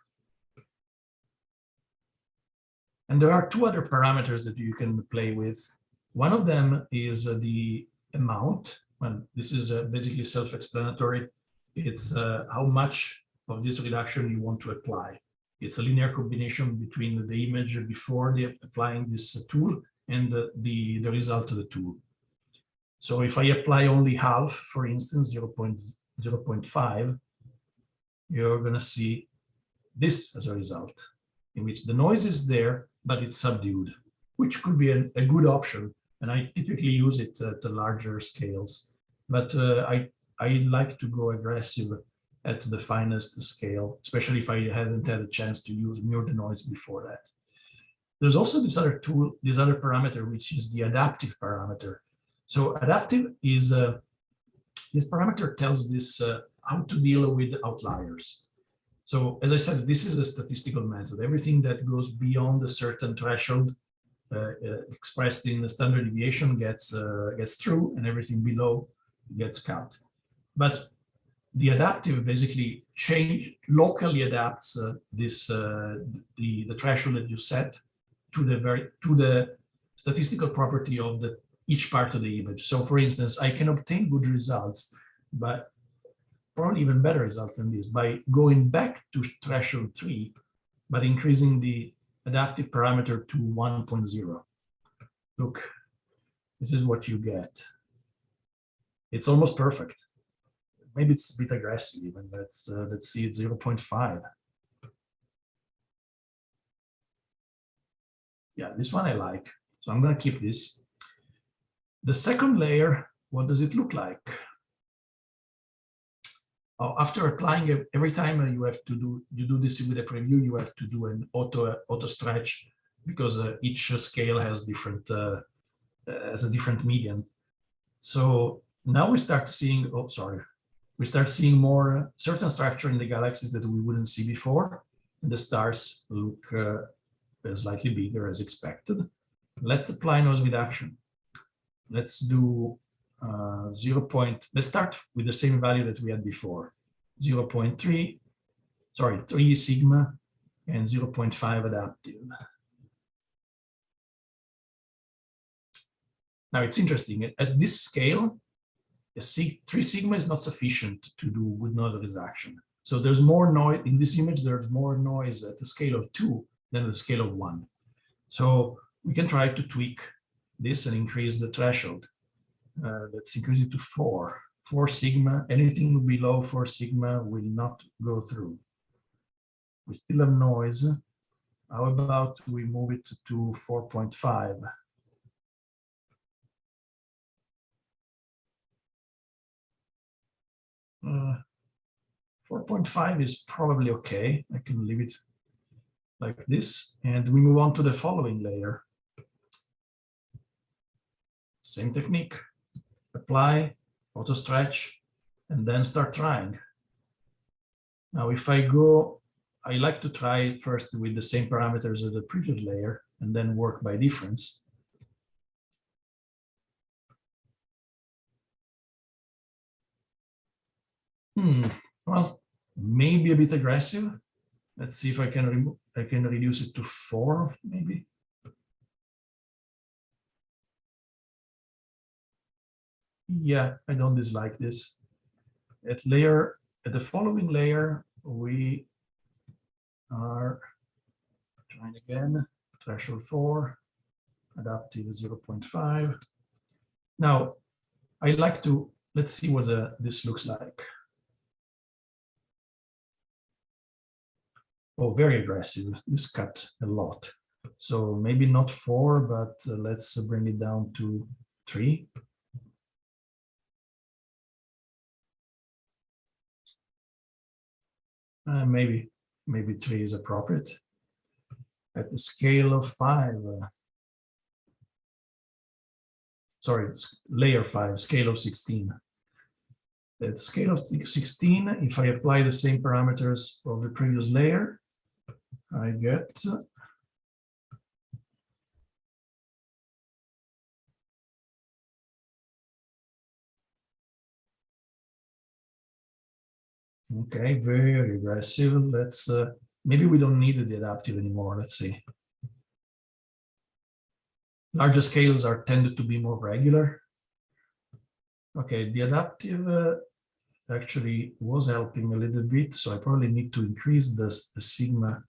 And there are 2 other parameters that you can play with. One of them is the amount. Well, this is basically self-explanatory. It's how much of this reduction you want to apply. It's a linear combination between the image before applying this tool and the result of the tool. So if I apply only half, for instance, 0.5, you're going to see this as a result, in which the noise is there, but it's subdued, which could be a good option. And I typically use it at the larger scales. But I like to go aggressive at the finest scale, especially if I hadn't had a chance to use Mur Denoise before that. There's also this other tool, this other parameter, which is the adaptive parameter. So adaptive is, this parameter tells this how to deal with outliers. So as I said, this is a statistical method. Everything that goes beyond a certain threshold expressed in the standard deviation gets through, and everything below gets cut. But the adaptive basically locally adapts the threshold that you set to the statistical property of each part of the image. So for instance, I can obtain good results, but probably even better results than this by going back to threshold 3, but increasing the adaptive parameter to 1.0. Look, this is what you get. It's almost perfect. Maybe it's a bit aggressive even. Let's see, it's 0.5. Yeah, this one I like. So I'm going to keep this. The second layer, what does it look like? Oh, after applying it, every time you do this with a preview, you have to do an auto stretch, because each scale has different as a different median. So now we start seeing, we start seeing more certain structure in the galaxies that we wouldn't see before, and the stars look slightly bigger as expected. Let's apply noise reduction. Let's do let's start with the same value that we had before, 0.3, 3 sigma and 0.5 adaptive. Now it's interesting, at this scale, 3 sigma is not sufficient to do good noise reduction. So there's more noise in this image, there's more noise at the scale of 2 than the scale of 1. So we can try to tweak this and increase the threshold. Let's increase it to 4. 4 sigma, anything below 4 sigma will not go through. We still have noise. How about we move it to 4.5? Uh, 4.5 is probably okay. I can leave it like this, and we move on to the following layer. Same technique. Apply, auto stretch, and then start trying. Now, if I like to try first with the same parameters as the previous layer and then work by difference. Well, maybe a bit aggressive. Let's see if I can reduce it to 4, maybe. Yeah, I don't dislike this. At the following layer, we are trying again, threshold 4, adaptive 0.5. Now, I like to, let's see what this looks like. Oh, very aggressive. This cut a lot. So maybe not 4, but let's bring it down to 3. Maybe 3 is appropriate. At the scale of 5, layer 5, scale of 16. At scale of 16, if I apply the same parameters of the previous layer, I get okay, very aggressive. Let's maybe we don't need the adaptive anymore. Let's see. Larger scales are tended to be more regular. Okay, the adaptive actually was helping a little bit, so I probably need to increase the sigma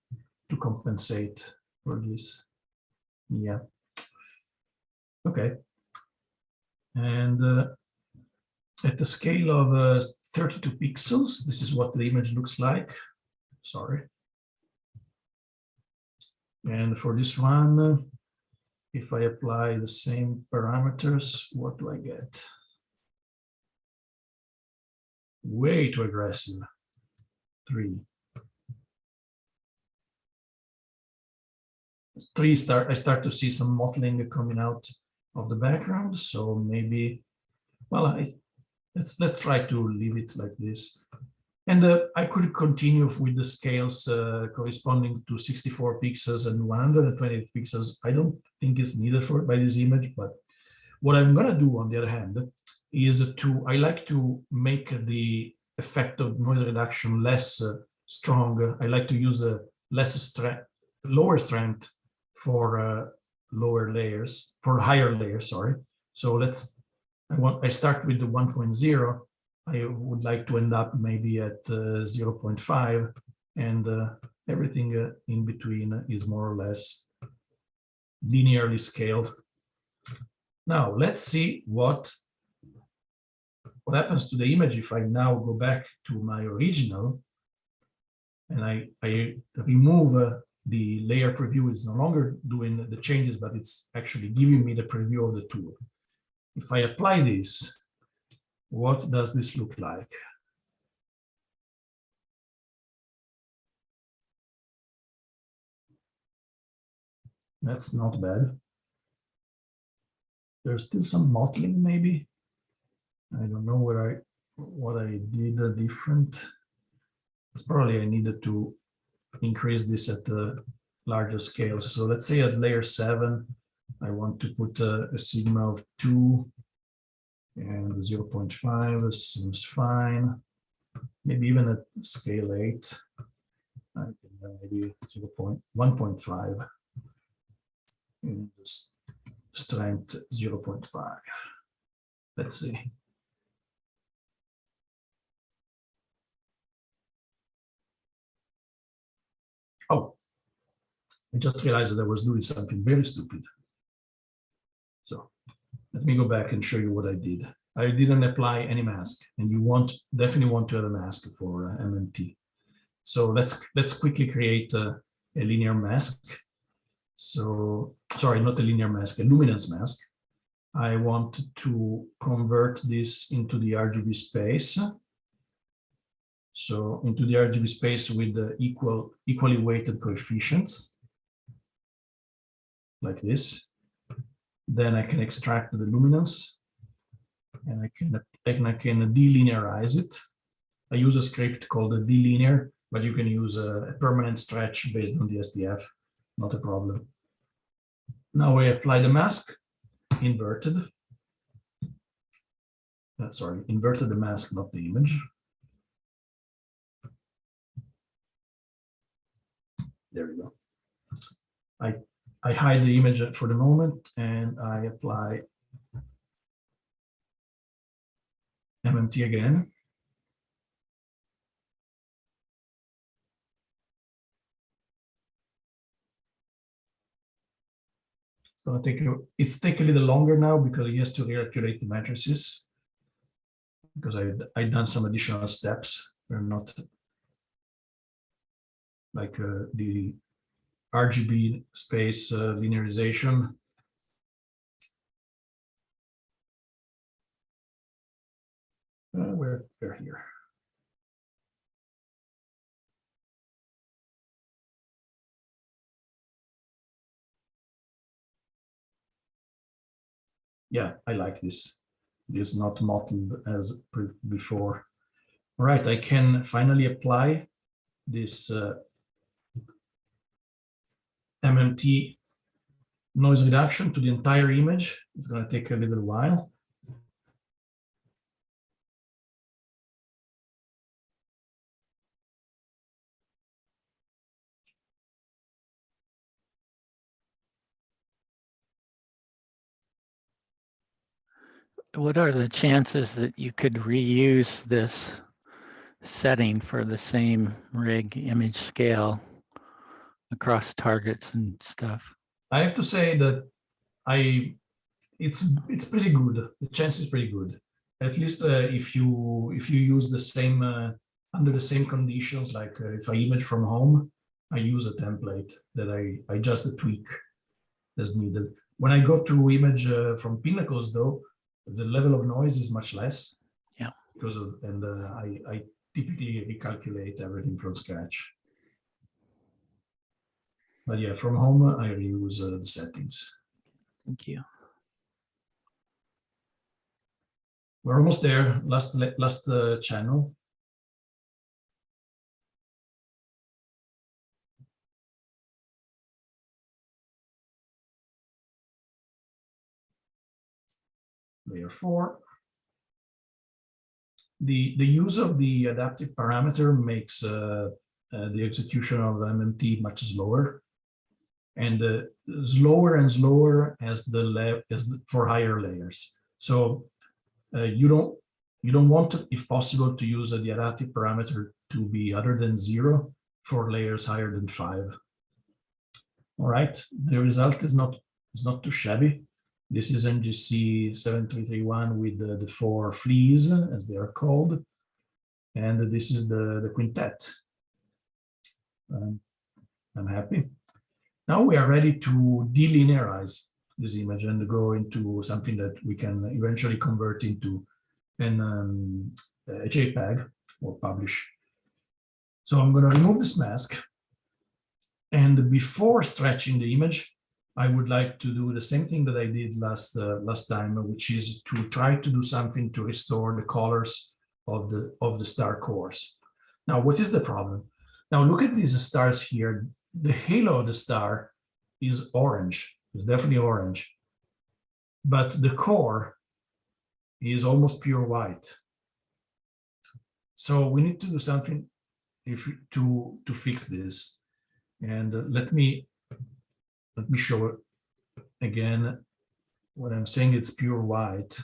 to compensate for this. Yeah. Okay. And at the scale of 32 pixels, this is what the image looks like. Sorry. And for this one, if I apply the same parameters, what do I get? Way too aggressive. 3. 3 I start to see some mottling coming out of the background. So maybe, well, let's try to leave it like this. And I could continue with the scales corresponding to 64 pixels and 128 pixels. I don't think it's needed by this image, but what I'm gonna do on the other hand is I like to make the effect of noise reduction less strong. I like to use a lower strength for lower layers, for higher layers, sorry. So I start with the 1.0. I would like to end up maybe at 0.5, and everything in between is more or less linearly scaled. Now let's see what happens to the image if I now go back to my original and I remove the layer preview. Is no longer doing the changes, but it's actually giving me the preview of the tool. If I apply this, what does this look like? That's not bad. There's still some mottling, maybe. I don't know what I did different. It's probably I needed to increase this at a larger scale. So let's say at layer 7, I want to put a sigma of 2 and 0.5 seems fine. Maybe even at scale 8, I can maybe 1.5 and strength 0.5. Let's see. Oh, I just realized that I was doing something very stupid. So let me go back and show you what I did. I didn't apply any mask, and you definitely want to have a mask for MMT. So let's quickly create a linear mask. So sorry, not a linear mask, a luminance mask. I want to convert this into the RGB space. So into the RGB space with the equally weighted coefficients, like this. Then I can extract the luminance, and I can delinearize it. I use a script called a delinear, but you can use a permanent stretch based on the SDF, not a problem. Now I apply the mask, inverted. Sorry, inverted the mask, not the image. There we go. I hide the image for the moment, and I apply MMT again. So it's take a little longer now because he has to recalculate the matrices, because I've done some additional steps. They're not like the RGB space linearization. We're here. Yeah, I like this. It is not mottled as before. All right, I can finally apply this MMT noise reduction to the entire image. It's going to take a little while. What are the chances that you could reuse this setting for the same rig image scale across targets and stuff? I have to say that it's pretty good. The chance is pretty good. At least if you use the same under the same conditions, like if I image from home, I use a template that I just tweak as needed. When I go to image from Pinnacles, though, the level of noise is much less. Yeah. Because of, and typically recalculate everything from scratch. But yeah, from home, I reuse the settings. Thank you. We're almost there. Last channel. Layer 4. The use of the adaptive parameter makes the execution of MMT much slower, and slower and slower as for higher layers. So you don't want to, if possible, to use the adaptive parameter to be other than 0 for layers higher than 5. All right, the result is not too shabby. This is NGC 7331 with the 4 fleas, as they are called. And this is the quintet. I'm happy. Now we are ready to delinearize this image and go into something that we can eventually convert into a JPEG or publish. So I'm going to remove this mask. And before stretching the image, I would like to do the same thing that I did last time, which is to try to do something to restore the colors of the star cores. Now, what is the problem? Now, look at these stars here. The halo of the star is orange. It's definitely orange. But the core is almost pure white. So we need to do something to fix this. And let me show it again. When I'm saying it's pure white,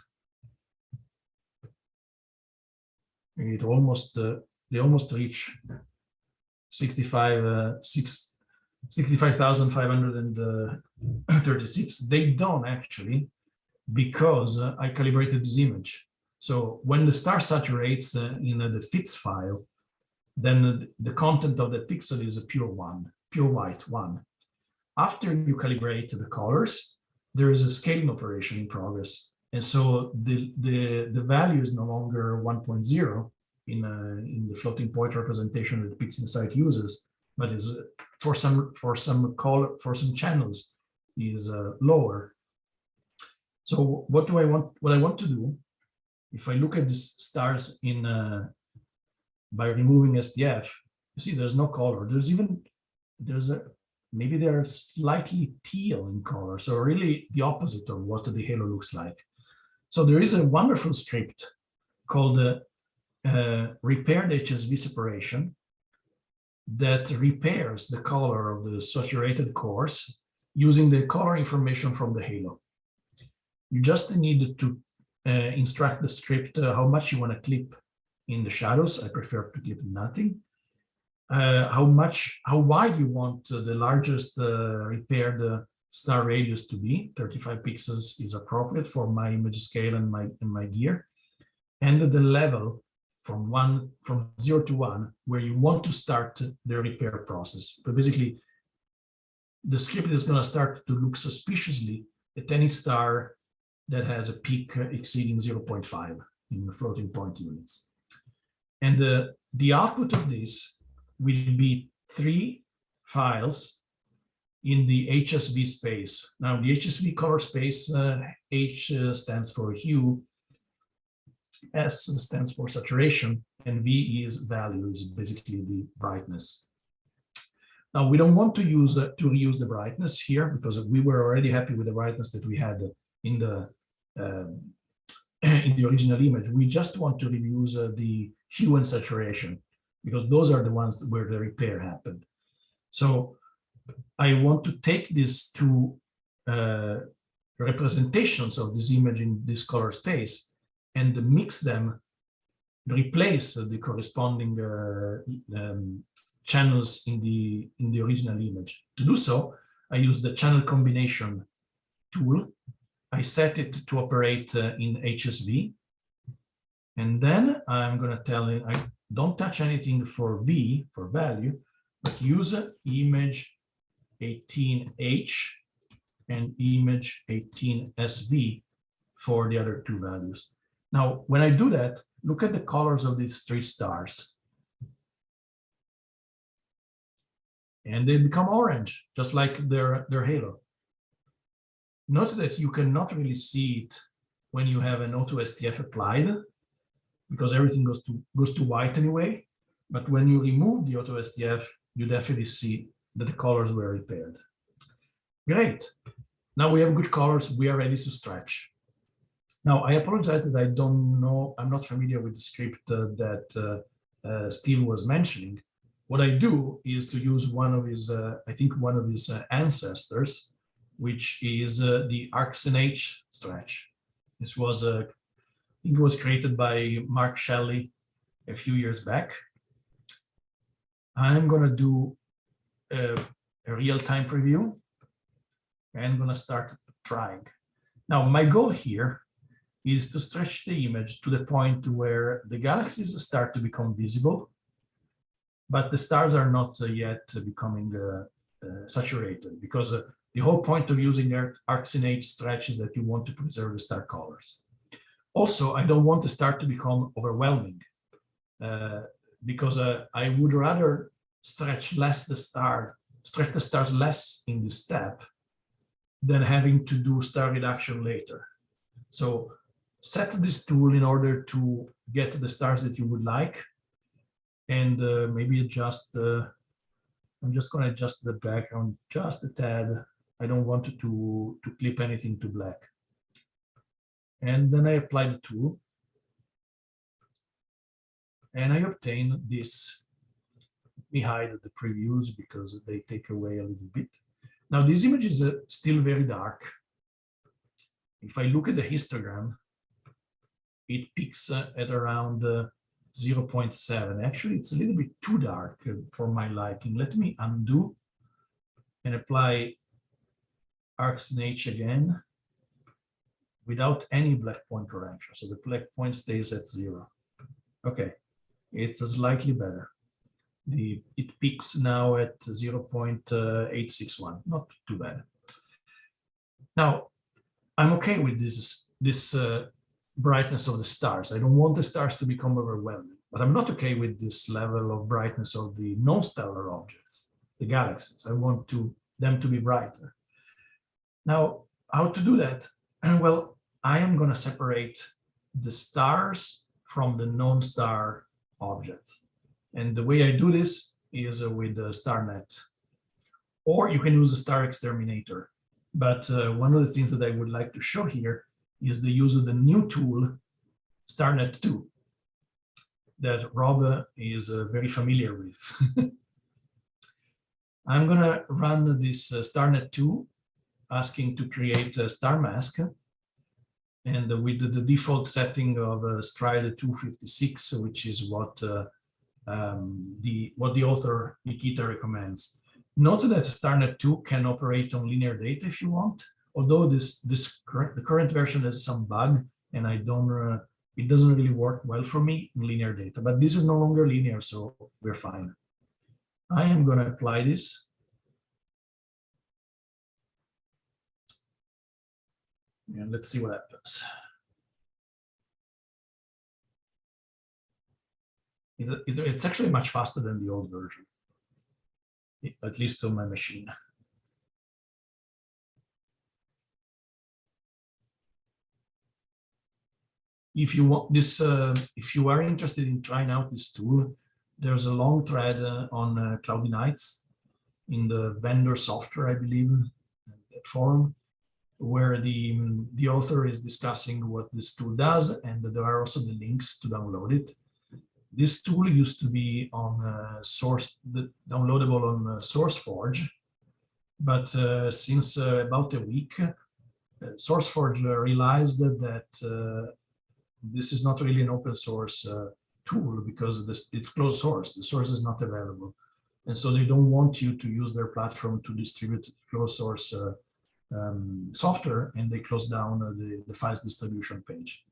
it almost they almost reach 65,536. They don't actually, because I calibrated this image. So when the star saturates in the fits file, then the content of the pixel is a pure white one. After you calibrate the colors, there is a scaling operation in progress. And so the value is no longer 1.0 in the floating point representation that PixInsight uses, but is for some channels is lower. So what I want to do, if I look at these stars by removing SDF, you see there's no color. Maybe they're slightly teal in color, so really the opposite of what the halo looks like. So there is a wonderful script called repaired HSV separation that repairs the color of the saturated cores using the color information from the halo. You just need to instruct the script how much you want to clip in the shadows. I prefer to clip nothing. How wide you want the largest repaired star radius to be. 35 pixels is appropriate for my image scale and my gear. And the level from 0 to 1, where you want to start the repair process. But basically, the script is going to start to look suspiciously at any star that has a peak exceeding 0.5 in the floating point units. And the output of this will be 3 files in the HSV space. Now, the HSV color space, H stands for hue, S stands for saturation, and V is value, is basically the brightness. Now, we don't want to reuse the brightness here because we were already happy with the brightness that we had in the original image. We just want to reuse the hue and saturation, because those are the ones where the repair happened. So I want to take these two representations of this image in this color space and mix them, replace the corresponding channels in the original image. To do so, I use the channel combination tool. I set it to operate in HSV. And then I'm going to tell it, I don't touch anything for V, for value, but use image 18H and image 18SV for the other two values. Now, when I do that, look at the colors of these 3 stars. and they become orange, just like their halo. Note that you cannot really see it when you have an auto STF applied, because everything goes to white anyway. But when you remove the auto STF, you definitely see that the colors were repaired. Great. Now we have good colors. We are ready to stretch. Now, I apologize that I don't know, I'm not familiar with the script that Steve was mentioning. What I do is to use one of his, I think one of his ancestors, which is the ArcSnh stretch. This was, I think it was created by Mark Shelley a few years back. I'm going to do a real-time preview. I'm going to start trying. Now, my goal here is to stretch the image to the point where the galaxies start to become visible, but the stars are not yet becoming saturated, because the whole point of using ArcSnh stretch is that you want to preserve the star colors. Also, I don't want the star to become overwhelming, because I would rather stretch the stars less in this step than having to do star reduction later. So set this tool in order to get the stars that you would like, and maybe adjust I'm just going to adjust the background just a tad. I don't want it to clip anything to black. And then I apply the tool, and I obtain this. Let me hide the previews because they take away a little bit. Now this image is still very dark. If I look at the histogram, it peaks at around 0.7. Actually, it's a little bit too dark for my liking. Let me undo and apply ArcSnh again without any black point correction. So the black point stays at 0. Okay, it's slightly better. It peaks now at 0.861, not too bad. Now, I'm okay with this brightness of the stars. I don't want the stars to become overwhelming, but I'm not okay with this level of brightness of the non-stellar objects, the galaxies. I want them to be brighter. Now, how to do that? Well, I am going to separate the stars from the non-star objects. And the way I do this is with StarNet. Or you can use a star exterminator. But one of the things that I would like to show here is the use of the new tool, StarNet V2, that Rob is very familiar with. I'm going to run this StarNet V2, asking to create a star mask. And with the default setting of stride 256, which is what the author Nikita recommends. Note that StarNet V2 can operate on linear data if you want, although the current version has some bug, and it doesn't really work well for me in linear data. But this is no longer linear, so we're fine. I am going to apply this. And let's see what happens. It's actually much faster than the old version, at least on my machine. If you want this, if you are interested in trying out this tool, there's a long thread on Cloudy Nights in the vendor software, I believe, forum, where the author is discussing what this tool does, and there are also the links to download it. This tool used to be on downloadable on SourceForge, but since about a week, SourceForge realized that this is not really an open source tool because it's closed source. The source is not available, and so they don't want you to use their platform to distribute closed source software, and they closed down the files distribution page.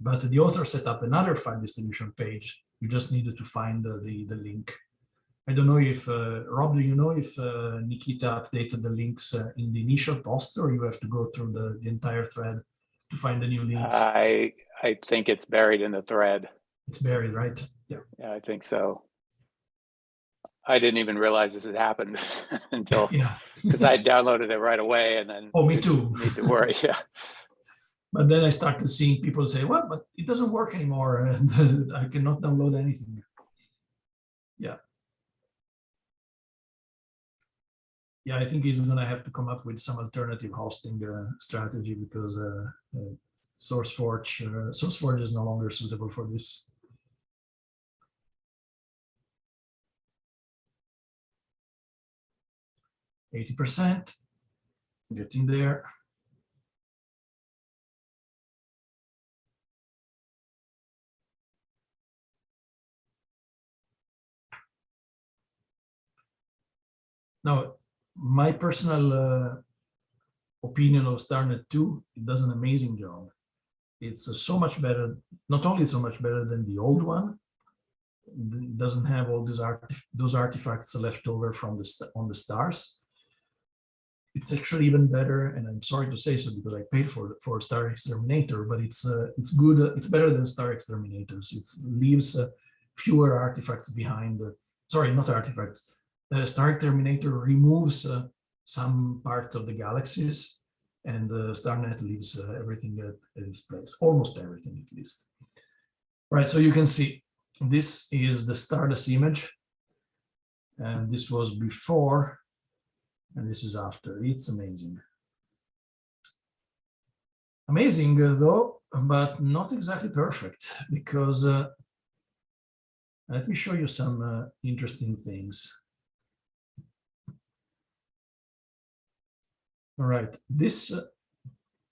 But the author set up another file distribution page. You just needed to find the link. I don't know if, Rob, do you know if Nikita updated the links in the initial post, or you have to go through the entire thread to find the new links? I think it's buried in the thread. It's buried, right? Yeah. Yeah, I think so. I didn't even realize this had happened until, Yeah. because I downloaded it right away and then. Oh, me didn't too. Need to worry, yeah. But then I started seeing people say, well, but it doesn't work anymore and I cannot download anything. Yeah. Yeah, I think he's going to have to come up with some alternative hosting strategy because SourceForge is no longer suitable for this. %, getting there. Now, my personal opinion of StarNet 2, it does an amazing job. It's so much better, not only so much better than the old one, it doesn't have all those artifacts left over from on the stars. It's actually even better, and I'm sorry to say so because I paid for Star Exterminator, but it's good. It's better than Star Exterminators. It leaves fewer artifacts behind. Sorry, not artifacts. Star Exterminator removes some part of the galaxies, and StarNet leaves everything at its place, almost everything at least. Right, so you can see this is the Stardust image, and this was before, and this is after. It's amazing. Amazing though, but not exactly perfect, because let me show you some interesting things. All right, this,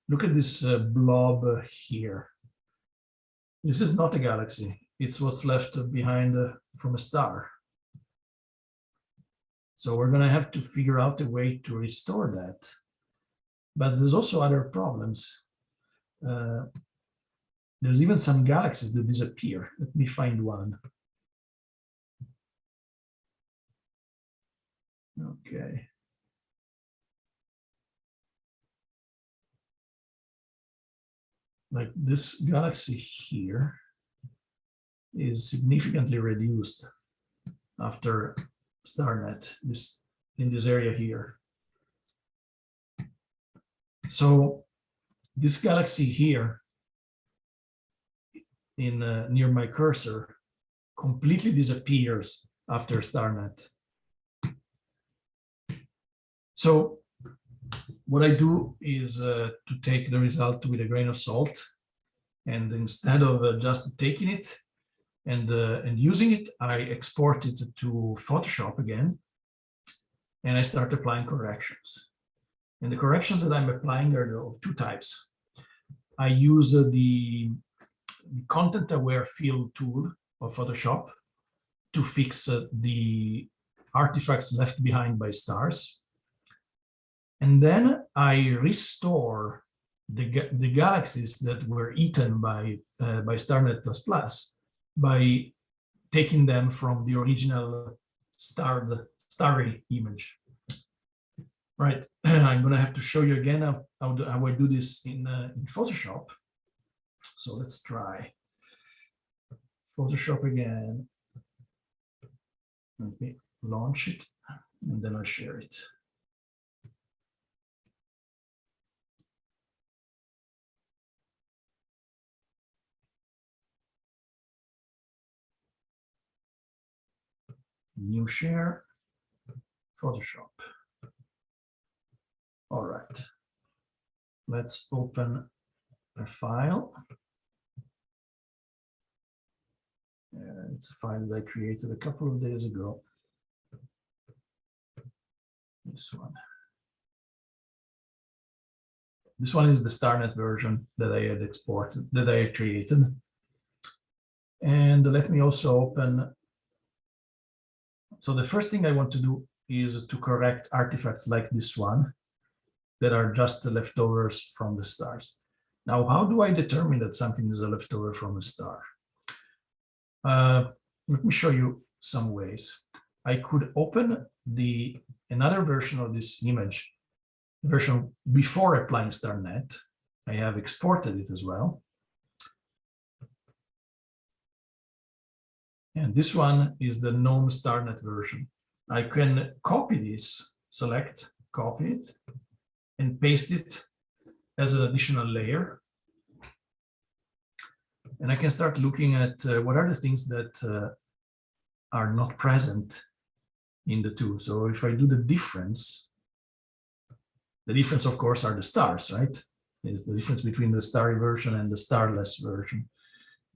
look at this blob here. This is not a galaxy. It's what's left behind from a star. So we're going to have to figure out a way to restore that. But there's also other problems. There's even some galaxies that disappear. Let me find one. Okay. Like this galaxy here is significantly reduced after StarNet, in this area here. So this galaxy here in near my cursor completely disappears after StarNet. So what I do is to take the result with a grain of salt, and instead of just taking it and using it, I export it to Photoshop again, and I start applying corrections. And the corrections that I'm applying are of two types. I use the content-aware fill tool of Photoshop to fix the artifacts left behind by stars. And then I restore the galaxies that were eaten by StarNet++ by taking them from the original starry image. Right, I'm going to have to show you again how I do this in Photoshop. So let's try Photoshop again. Let me launch it, and then I'll share it. New share, Photoshop. All right, let's open a file. It's a file that I created a couple of days ago. This one. This one is the StarNet version that I had exported, that I had created. And let me also open. So the first thing I want to do is to correct artifacts like this one that are just the leftovers from the stars. Now, how do I determine that something is a leftover from a star? Let me show you some ways. I could open another version of this image, the version before applying StarNet. I have exported it as well. And this one is the known StarNet version. I can copy this, select, copy it, and paste it as an additional layer. And I can start looking at what are the things that are not present in the two. So if I do the difference, of course, are the stars, right? It's the difference between the starry version and the starless version.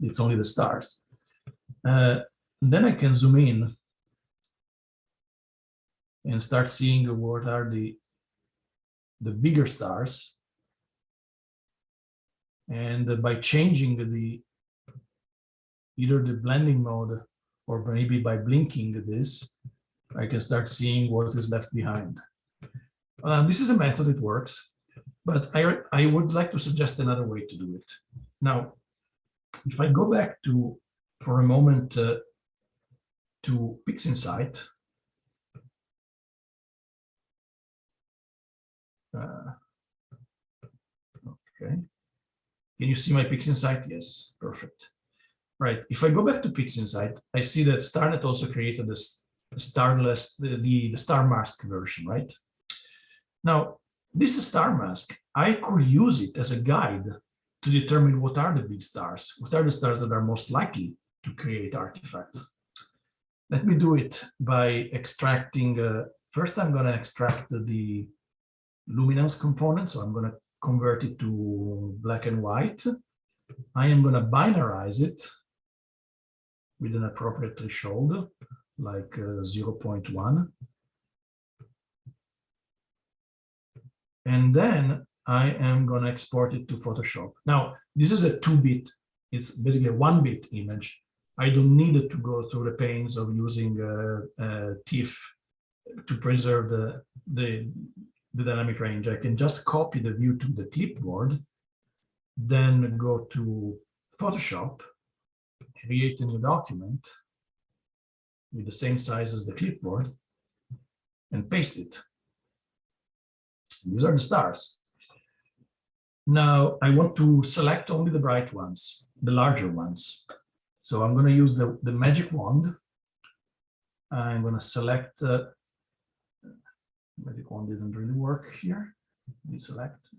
It's only the stars. Then I can zoom in and start seeing what are the bigger stars. And by changing either the blending mode or maybe by blinking this, I can start seeing what is left behind. This is a method that works, but I would like to suggest another way to do it. Now, if I go back for a moment to PixInsight, okay. Can you see my PixInsight? Yes, perfect. Right. If I go back to PixInsight, I see that StarNet also created the starless, the star mask version, right? Now, this star mask, I could use it as a guide to determine what are the big stars, what are the stars that are most likely to create artifacts. Let me do it by extracting, first I'm going to extract the luminance component, so I'm going to convert it to black and white. I am going to binarize it with an appropriate threshold, like 0.1. And then I am going to export it to Photoshop. Now, this is a 2-bit, it's basically a 1-bit image. I don't need it to go through the pains of using TIFF to preserve the dynamic range. I can just copy the view to the clipboard, then go to Photoshop, create a new document with the same size as the clipboard, and paste it. These are the stars. Now I want to select only the bright ones, the larger ones. So I'm going to use the magic wand. I'm going to select, magic wand didn't really work here. Deselect.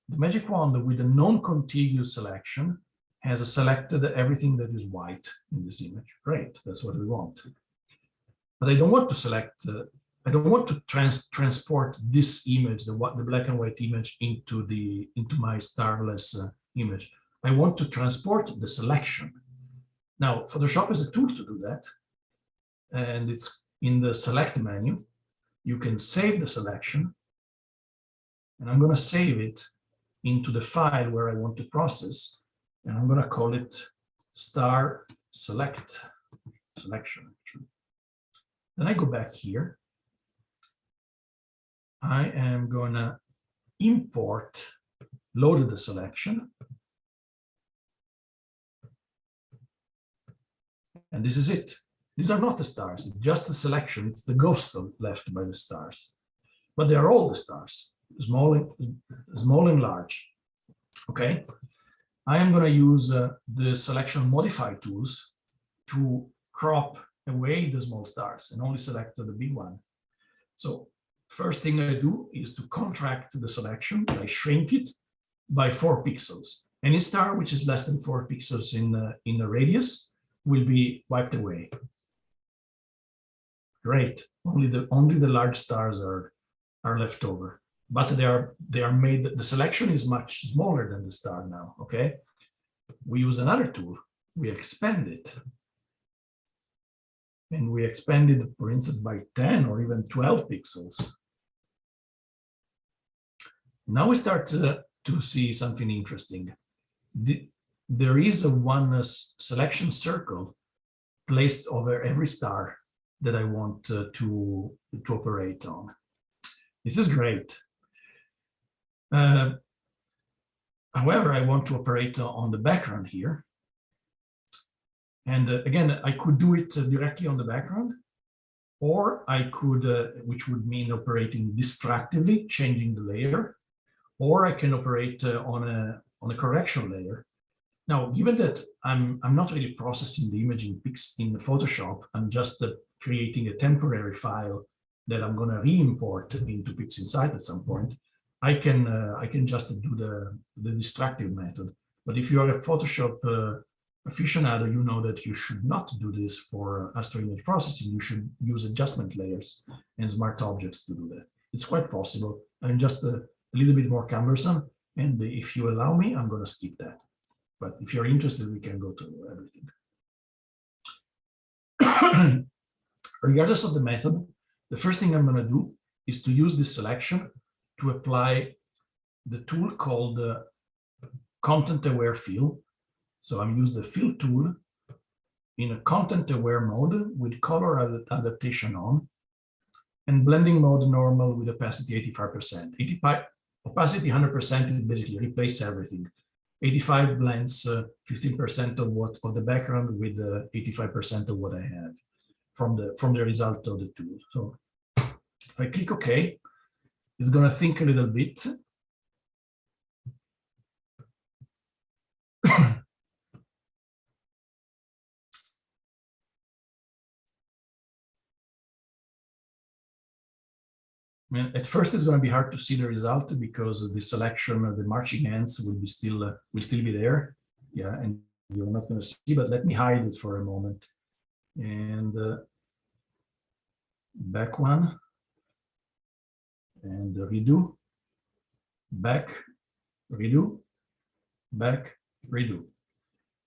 The magic wand with the non-contiguous selection has selected everything that is white in this image. Great, that's what we want. But I don't want to select, I don't want to transport this image, the black and white image, into my starless image. I want to transport the selection. Now, Photoshop is a tool to do that, and it's in the select menu. You can save the selection, and I'm going to save it into the file where I want to process, and I'm going to call it star selection. Then I go back here. I am going to load the selection. And this is it. These are not the stars, it's just the selection. It's the ghost left by the stars. But they are all the stars, small and large. Okay. I am going to use the selection modify tools to crop away the small stars and only select the big one. So first thing I do is to contract the selection. I shrink it by 4 pixels. Any star which is less than 4 pixels in the radius will be wiped away. Great. Only the large stars are left over. But they are made. The selection is much smaller than the star now. Okay. We use another tool. We expand it. And we expand it, for instance, by 10 or even 12 pixels. Now we start to see something interesting. There is one selection circle placed over every star that I want to operate on. This is great. However, I want to operate on the background here. And again, I could do it directly on the background, or I could, which would mean operating distractively, changing the layer, or I can operate on a correction layer. Now, given that I'm not really processing the image in Photoshop, I'm just creating a temporary file that I'm going to re-import into PixInsight at some point. I can just do the destructive method. But if you are a Photoshop aficionado, you know that you should not do this for Astro image processing. You should use adjustment layers and smart objects to do that. It's quite possible. I'm just a little bit more cumbersome. And if you allow me, I'm going to skip that. But if you're interested, we can go to everything. Regardless of the method, the first thing I'm going to do is to use this selection to apply the tool called content-aware fill. So I'm using the fill tool in a content-aware mode with color adaptation on, and blending mode normal with opacity 85%. Opacity 100% is basically replace everything. 85 blends 15% of the background with 85% of what I have from the result of the tool. So if I click OK, it's going to think a little bit. At first, it's going to be hard to see the result because the selection of the marching ants will still be there. Yeah, and you're not going to see, but let me hide it for a moment. And back one, and redo, back, redo, back, redo.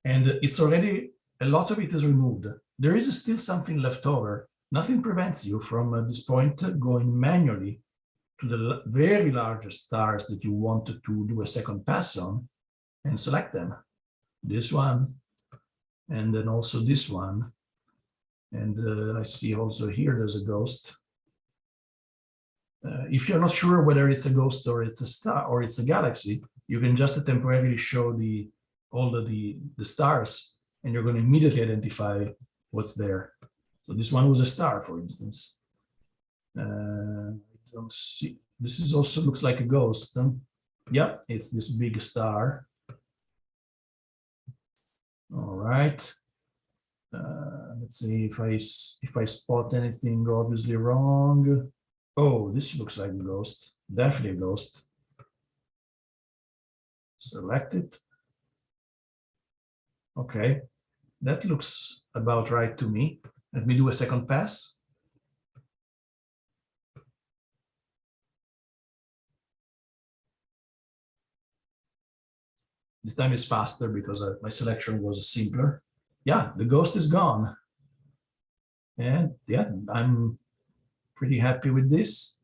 And it's already, a lot of it is removed. There is still something left over. Nothing prevents you from at this point going manually to the very large stars that you want to do a second pass on and select them. This one, and then also this one. And I see also here there's a ghost. If you're not sure whether it's a ghost or it's a star or it's a galaxy, you can just temporarily show all the stars, and you're going to immediately identify what's there. So this one was a star, for instance. I don't see. This is also looks like a ghost. Yeah, it's this big star. All right. Let's see if I spot anything obviously wrong. Oh, this looks like a ghost. Definitely a ghost. Select it. Okay, that looks about right to me. Let me do a second pass. This time it's faster because my selection was simpler. Yeah, the ghost is gone. And yeah, I'm pretty happy with this.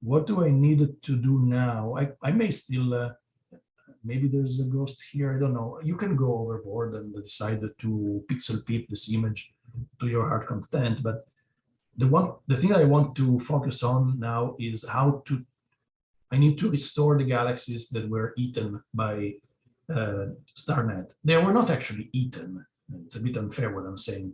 What do I need to do now? I may still, maybe there's a ghost here. I don't know. You can go overboard and decide to pixel peep this image to your heart content. But the thing I want to focus on now is I need to restore the galaxies that were eaten by StarNet. They were not actually eaten. It's a bit unfair what I'm saying.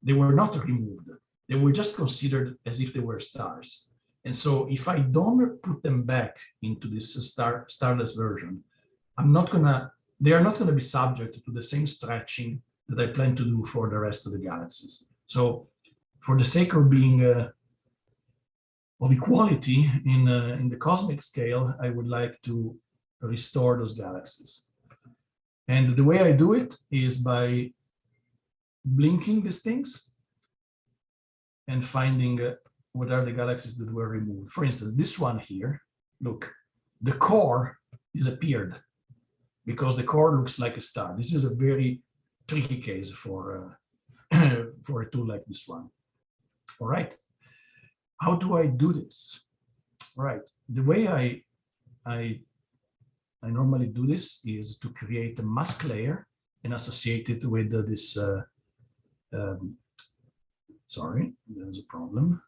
They were not removed. They were just considered as if they were stars. And so if I don't put them back into this starless version, they are not gonna be subject to the same stretching that I plan to do for the rest of the galaxies. So for the sake of being of equality in the cosmic scale, I would like to restore those galaxies. And the way I do it is by blinking these things and finding what are the galaxies that were removed. For instance, this one here, look, the core disappeared because the core looks like a star. This is a very tricky case for a tool like this one. All right, how do I do this? All right, the way I normally do this is to create a mask layer and associate it with this. Sorry, there's a problem.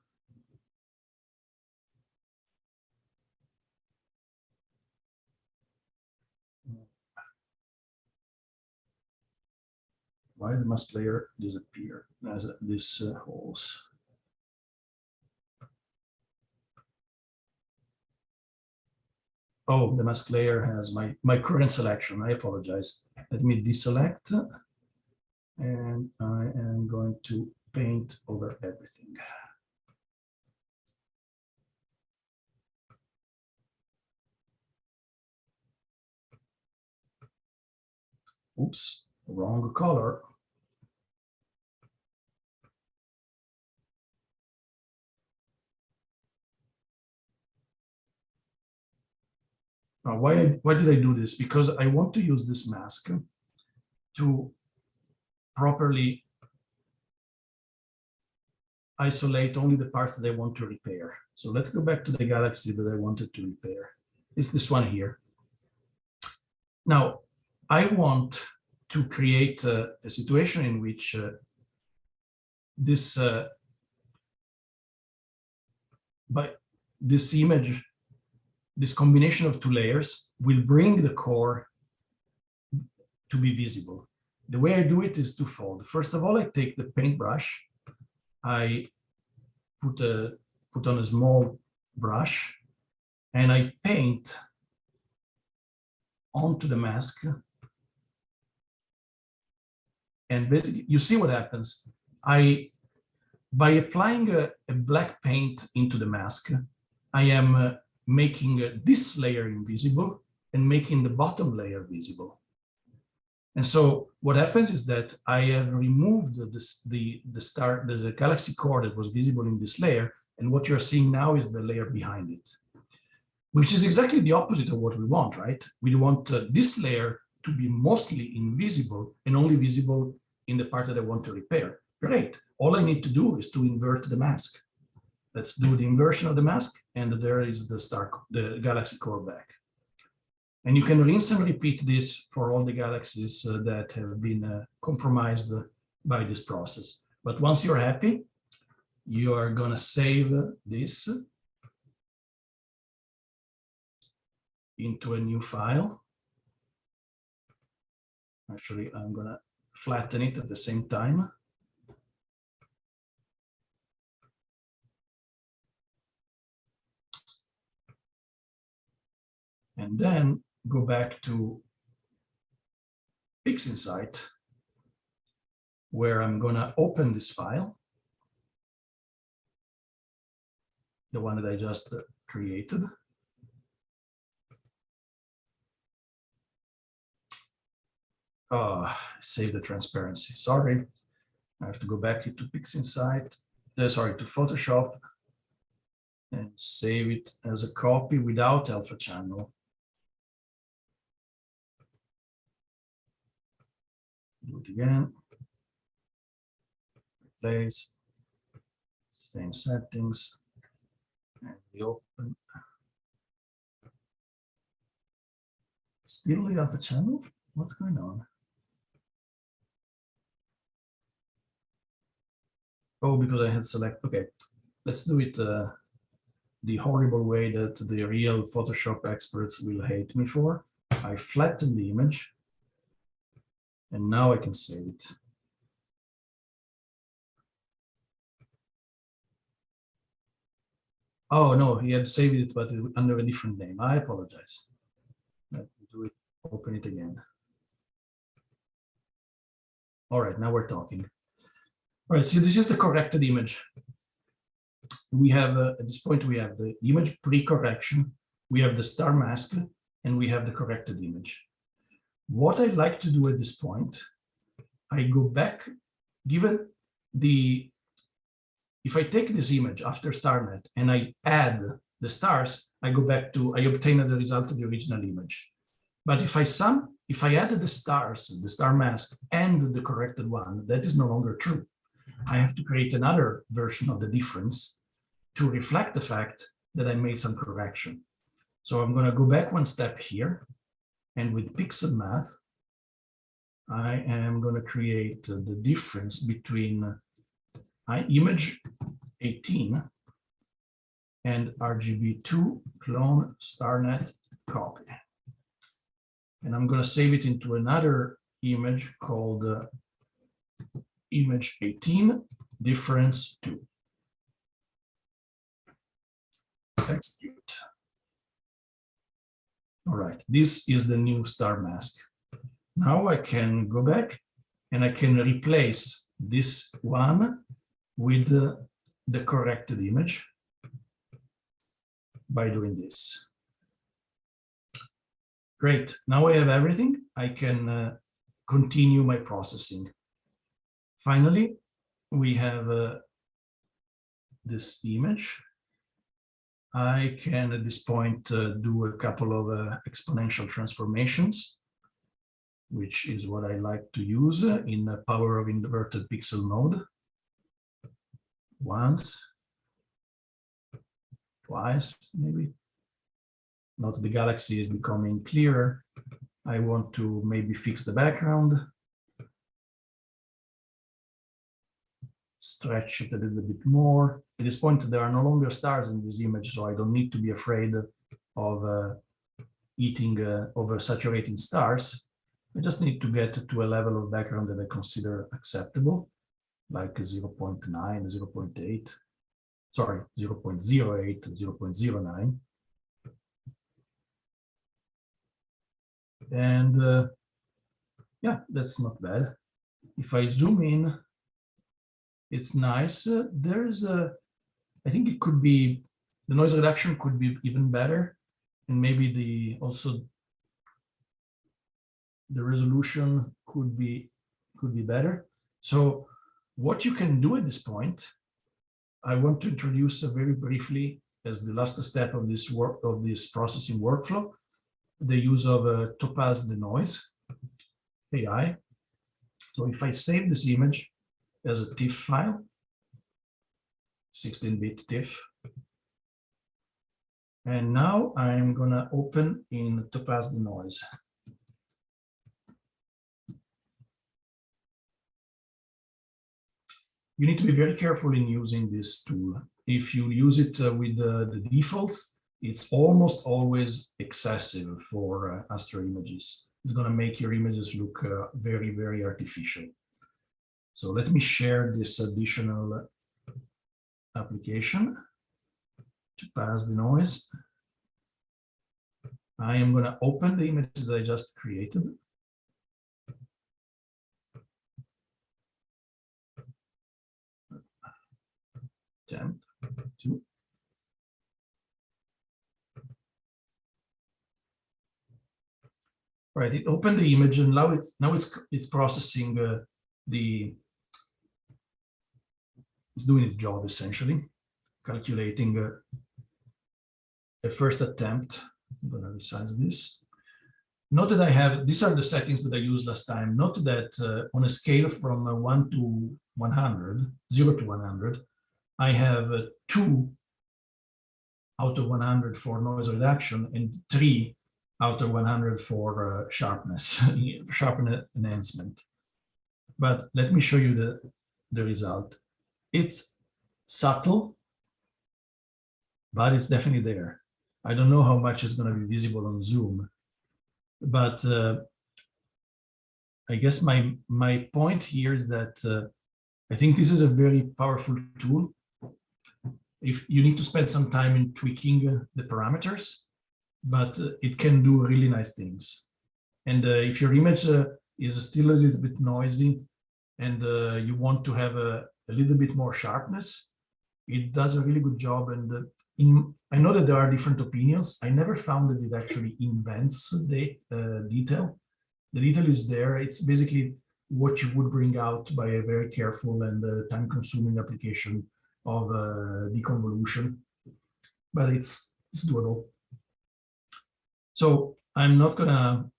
Why did the mask layer disappear as this holes? Oh, the mask layer has my current selection. I apologize. Let me deselect. And I am going to paint over everything. Oops, wrong color. Now, why did I do this? Because I want to use this mask to properly isolate only the parts that I want to repair. So let's go back to the galaxy that I wanted to repair. It's this one here. Now, I want to create a situation in which this image, this combination of two layers will bring the core to be visible. The way I do it is twofold. First of all, I take the paintbrush, I put on a small brush, and I paint onto the mask. And basically, you see what happens. By applying a black paint into the mask, I am making this layer invisible and making the bottom layer visible. And so what happens is that I have removed the galaxy core that was visible in this layer, and what you're seeing now is the layer behind it, which is exactly the opposite of what we want, right? We want this layer to be mostly invisible and only visible in the part that I want to repair. Great. All I need to do is to invert the mask. Let's do the inversion of the mask, and there is the galaxy core back. And you can rinse and repeat this for all the galaxies that have been compromised by this process. But once you're happy, you are going to save this into a new file. Actually, I'm going to flatten it at the same time. And then go back to PixInsight, where I'm going to open this file, the one that I just created. Save the transparency. Sorry, I have to go back into PixInsight. Sorry, to Photoshop, and save it as a copy without alpha channel. Do it again. Replace. Same settings. And we open. Still the alpha channel? What's going on? Oh, because I had select. Okay, let's do it the horrible way that the real Photoshop experts will hate me for. I flatten the image, and now I can save it. Oh no, he had saved it, but under a different name. I apologize. Let me do it. Open it again. All right, now we're talking. All right, so this is the corrected image. We have, at this point, we have the image pre-correction, we have the star mask, and we have the corrected image. What I'd like to do at this point, I go back, given the, if I take this image after StarNet and I add the stars, I go back to, I obtain the result of the original image. But if I add the stars, the star mask, and the corrected one, that is no longer true. I have to create another version of the difference to reflect the fact that I made some correction. So I'm going to go back one step here, and with Pixel Math, I am going to create the difference between image 18 and RGB2 clone StarNet copy. And I'm going to save it into another image called image 18 difference 2. Execute. All right, this is the new star mask. Now I can go back and I can replace this one with the corrected image by doing this. Great, now I have everything. I can continue my processing. Finally, we have this image. I can at this point do a couple of exponential transformations, which is what I like to use in the power of inverted pixel mode. Once, twice, maybe. Now that the galaxy is becoming clearer, I want to maybe fix the background, stretch it a little bit more. At this point, there are no longer stars in this image, so I don't need to be afraid of eating oversaturating stars. I just need to get to a level of background that I consider acceptable, like 0.9, 0.8, sorry, 0.08, 0.09. And yeah, that's not bad. If I zoom in, it's nice. There's a, I think it could be, the noise reduction could be even better. And maybe also the resolution could be better. So what you can do at this point, I want to introduce very briefly as the last step of this processing workflow, the use of Topaz Denoise AI. So if I save this image as a TIFF file, 16-bit TIFF, and now I'm gonna open in Topaz Denoise. You need to be very careful in using this tool. If you use it with the defaults, it's almost always excessive for Astro images. It's going to make your images look very, very artificial. So let me share this additional application to pass the noise. I am going to open the image that I just created. Temp 2. Right, it opened the image, and now it's processing it's doing its job essentially, calculating a first attempt. I'm going to resize this. Note that I have, these are the settings that I used last time. Note that on a scale from 1 to 100, 0 to 100, I have 2 out of 100 for noise reduction and 3 out of 100 for sharpness enhancement. But let me show you the result. It's subtle, but it's definitely there. I don't know how much is going to be visible on Zoom, but I guess my point here is that I think this is a very powerful tool. If you need to spend some time in tweaking the parameters, but it can do really nice things. And if your image is still a little bit noisy and you want to have a little bit more sharpness, it does a really good job. And I know that there are different opinions. I never found that it actually invents the detail. The detail is there. It's basically what you would bring out by a very careful and time-consuming application of deconvolution, but it's doable. So I'm not gonna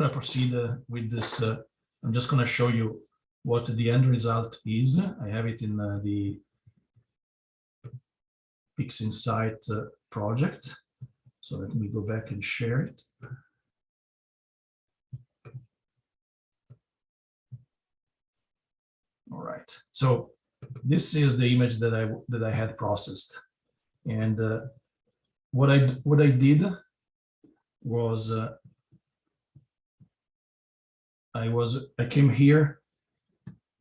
proceed with this. I'm just gonna show you what the end result is. I have it in the PixInsight project. So let me go back and share it. All right. So this is the image that I had processed, and what I did was I came here,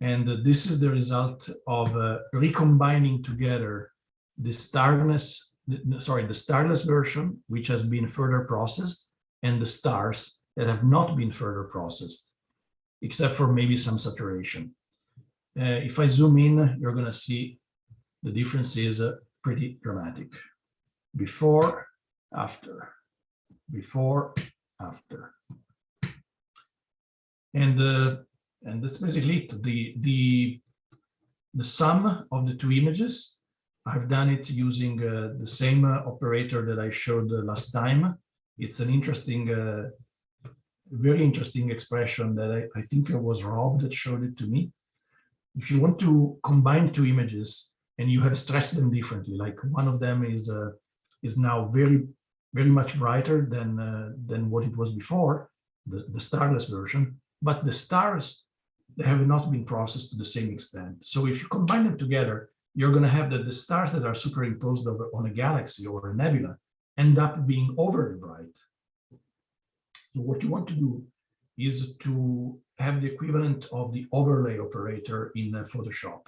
and this is the result of recombining together the starless version, which has been further processed, and the stars that have not been further processed, except for maybe some saturation. If I zoom in, you're going to see the difference is pretty dramatic. Before, after, before, after. And that's basically it. The sum of the two images, I've done it using the same operator that I showed last time. It's an interesting, very interesting expression that I think it was Rob that showed it to me. If you want to combine two images and you have stretched them differently, like one of them is now very much brighter than what it was before, the starless version, but the stars have not been processed to the same extent. So if you combine them together, you're going to have that the stars that are superimposed on a galaxy or a nebula end up being overly bright. So what you want to do is to have the equivalent of the overlay operator in Photoshop.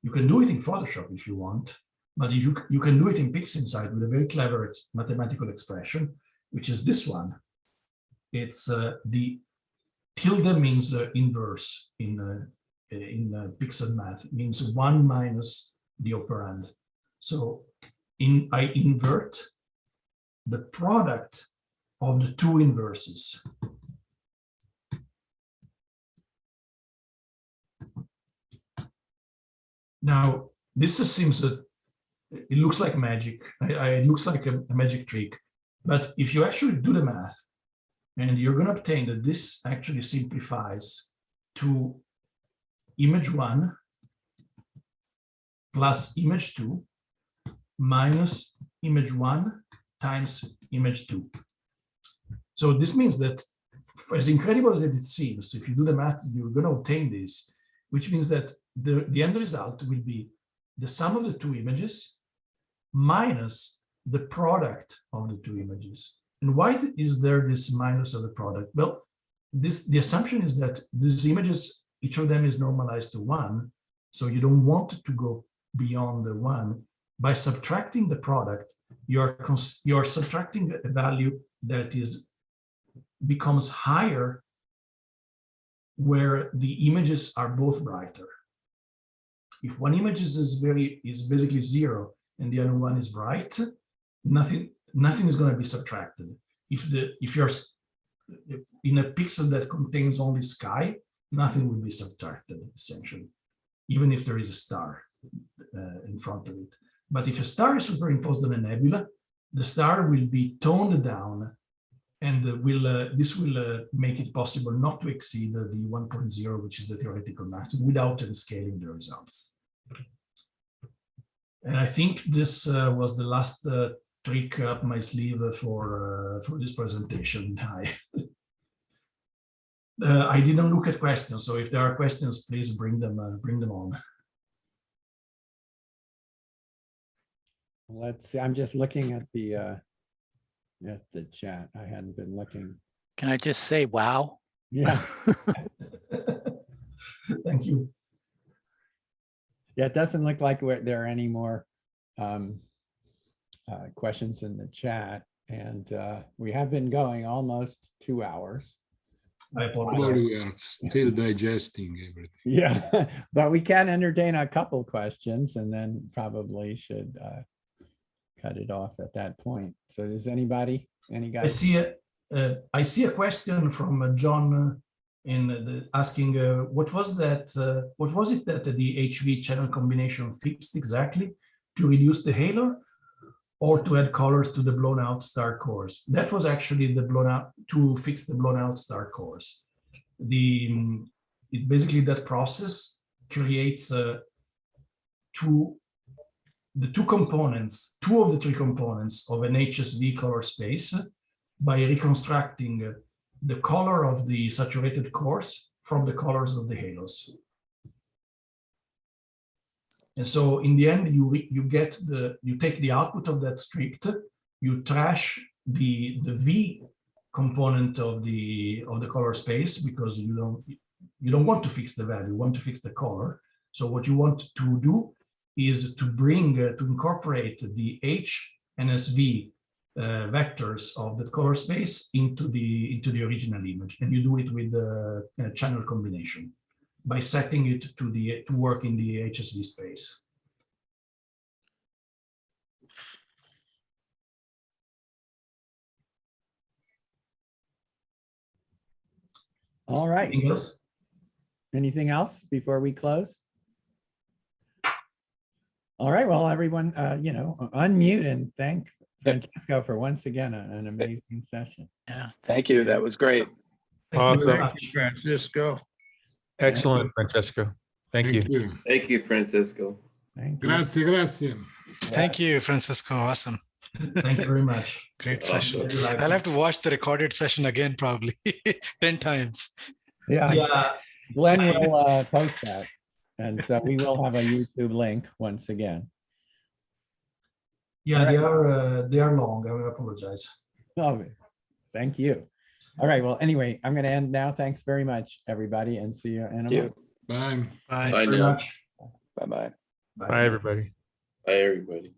You can do it in Photoshop if you want, but you can do it in PixInsight with a very clever mathematical expression, which is this one. It's the tilde means inverse in pixel math. It means 1 minus the operand. So I invert the product of the two inverses. Now, this seems that it looks like magic. It looks like a magic trick. But if you actually do the math, and you're going to obtain that this actually simplifies to image 1 plus image 2 minus image 1 times image 2. So this means that, as incredible as it seems, if you do the math, you're going to obtain this, which means that the end result will be the sum of the two images minus the product of the two images. And why is there this minus of the product? Well, the assumption is that these images, each of them is normalized to 1. So you don't want to go beyond the 1. By subtracting the product, you're subtracting a value that becomes higher where the images are both brighter. If one image is basically 0 and the other one is bright, nothing is going to be subtracted. If you're in a pixel that contains only sky, nothing will be subtracted, essentially, even if there is a star in front of it. But if a star is superimposed on a nebula, the star will be toned down, and this will make it possible not to exceed the 1.0, which is the theoretical maximum, without scaling the results. And I think this was the last trick up my sleeve for this presentation. I didn't look at questions, so if there are questions, please bring them on. Let's see. I'm just looking at the chat. I hadn't been looking. Can I just say, wow? Yeah. Thank you. Yeah, it doesn't look like there are any more questions in the chat, and we have been going almost 2 hours. I apologize. Well, we are still digesting everything. Yeah, but we can entertain a couple questions, and then probably should cut it off at that point. So does any guys? I see a question from John asking what was it that the HV channel combination fixed exactly to reduce the halo or to add colors to the blown out star cores? That was actually to fix the blown out star cores. Basically that process creates two of the three components of an HSV color space by reconstructing the color of the saturated cores from the colors of the halos. And so in the end, you take the output of that script, you trash the V component of the color space, because you don't want to fix the value, you want to fix the color. So what you want to do is to incorporate the H and SV vectors of the color space into the original image, and you do it with the channel combination by setting it to work in the HSV space. All right. Anything else? Anything else before we close? All right, well, everyone, unmute and thank Francesco for once again an amazing session. Yeah. Thank you. That was great. Thank you very Thank much. you, Francisco. Excellent, Francesco. Thank you. Thank you, Francesco. Thank you. Grazie, grazie. Thank you, Francesco. Awesome. Thank you very much. Great Awesome. session. Really like I'll it. have to watch the recorded session again, probably 10 times. Yeah, Yeah, Glenn will post that. And so we will have a YouTube link once again. yeah, they are long. I apologize. Oh, thank you. All right, well, anyway, I'm going to end now. Thanks very much, everybody, and see you in a Thank you. month. Bye. Bye. Bye Very now. much. Bye-bye. Bye, everybody. Bye, everybody.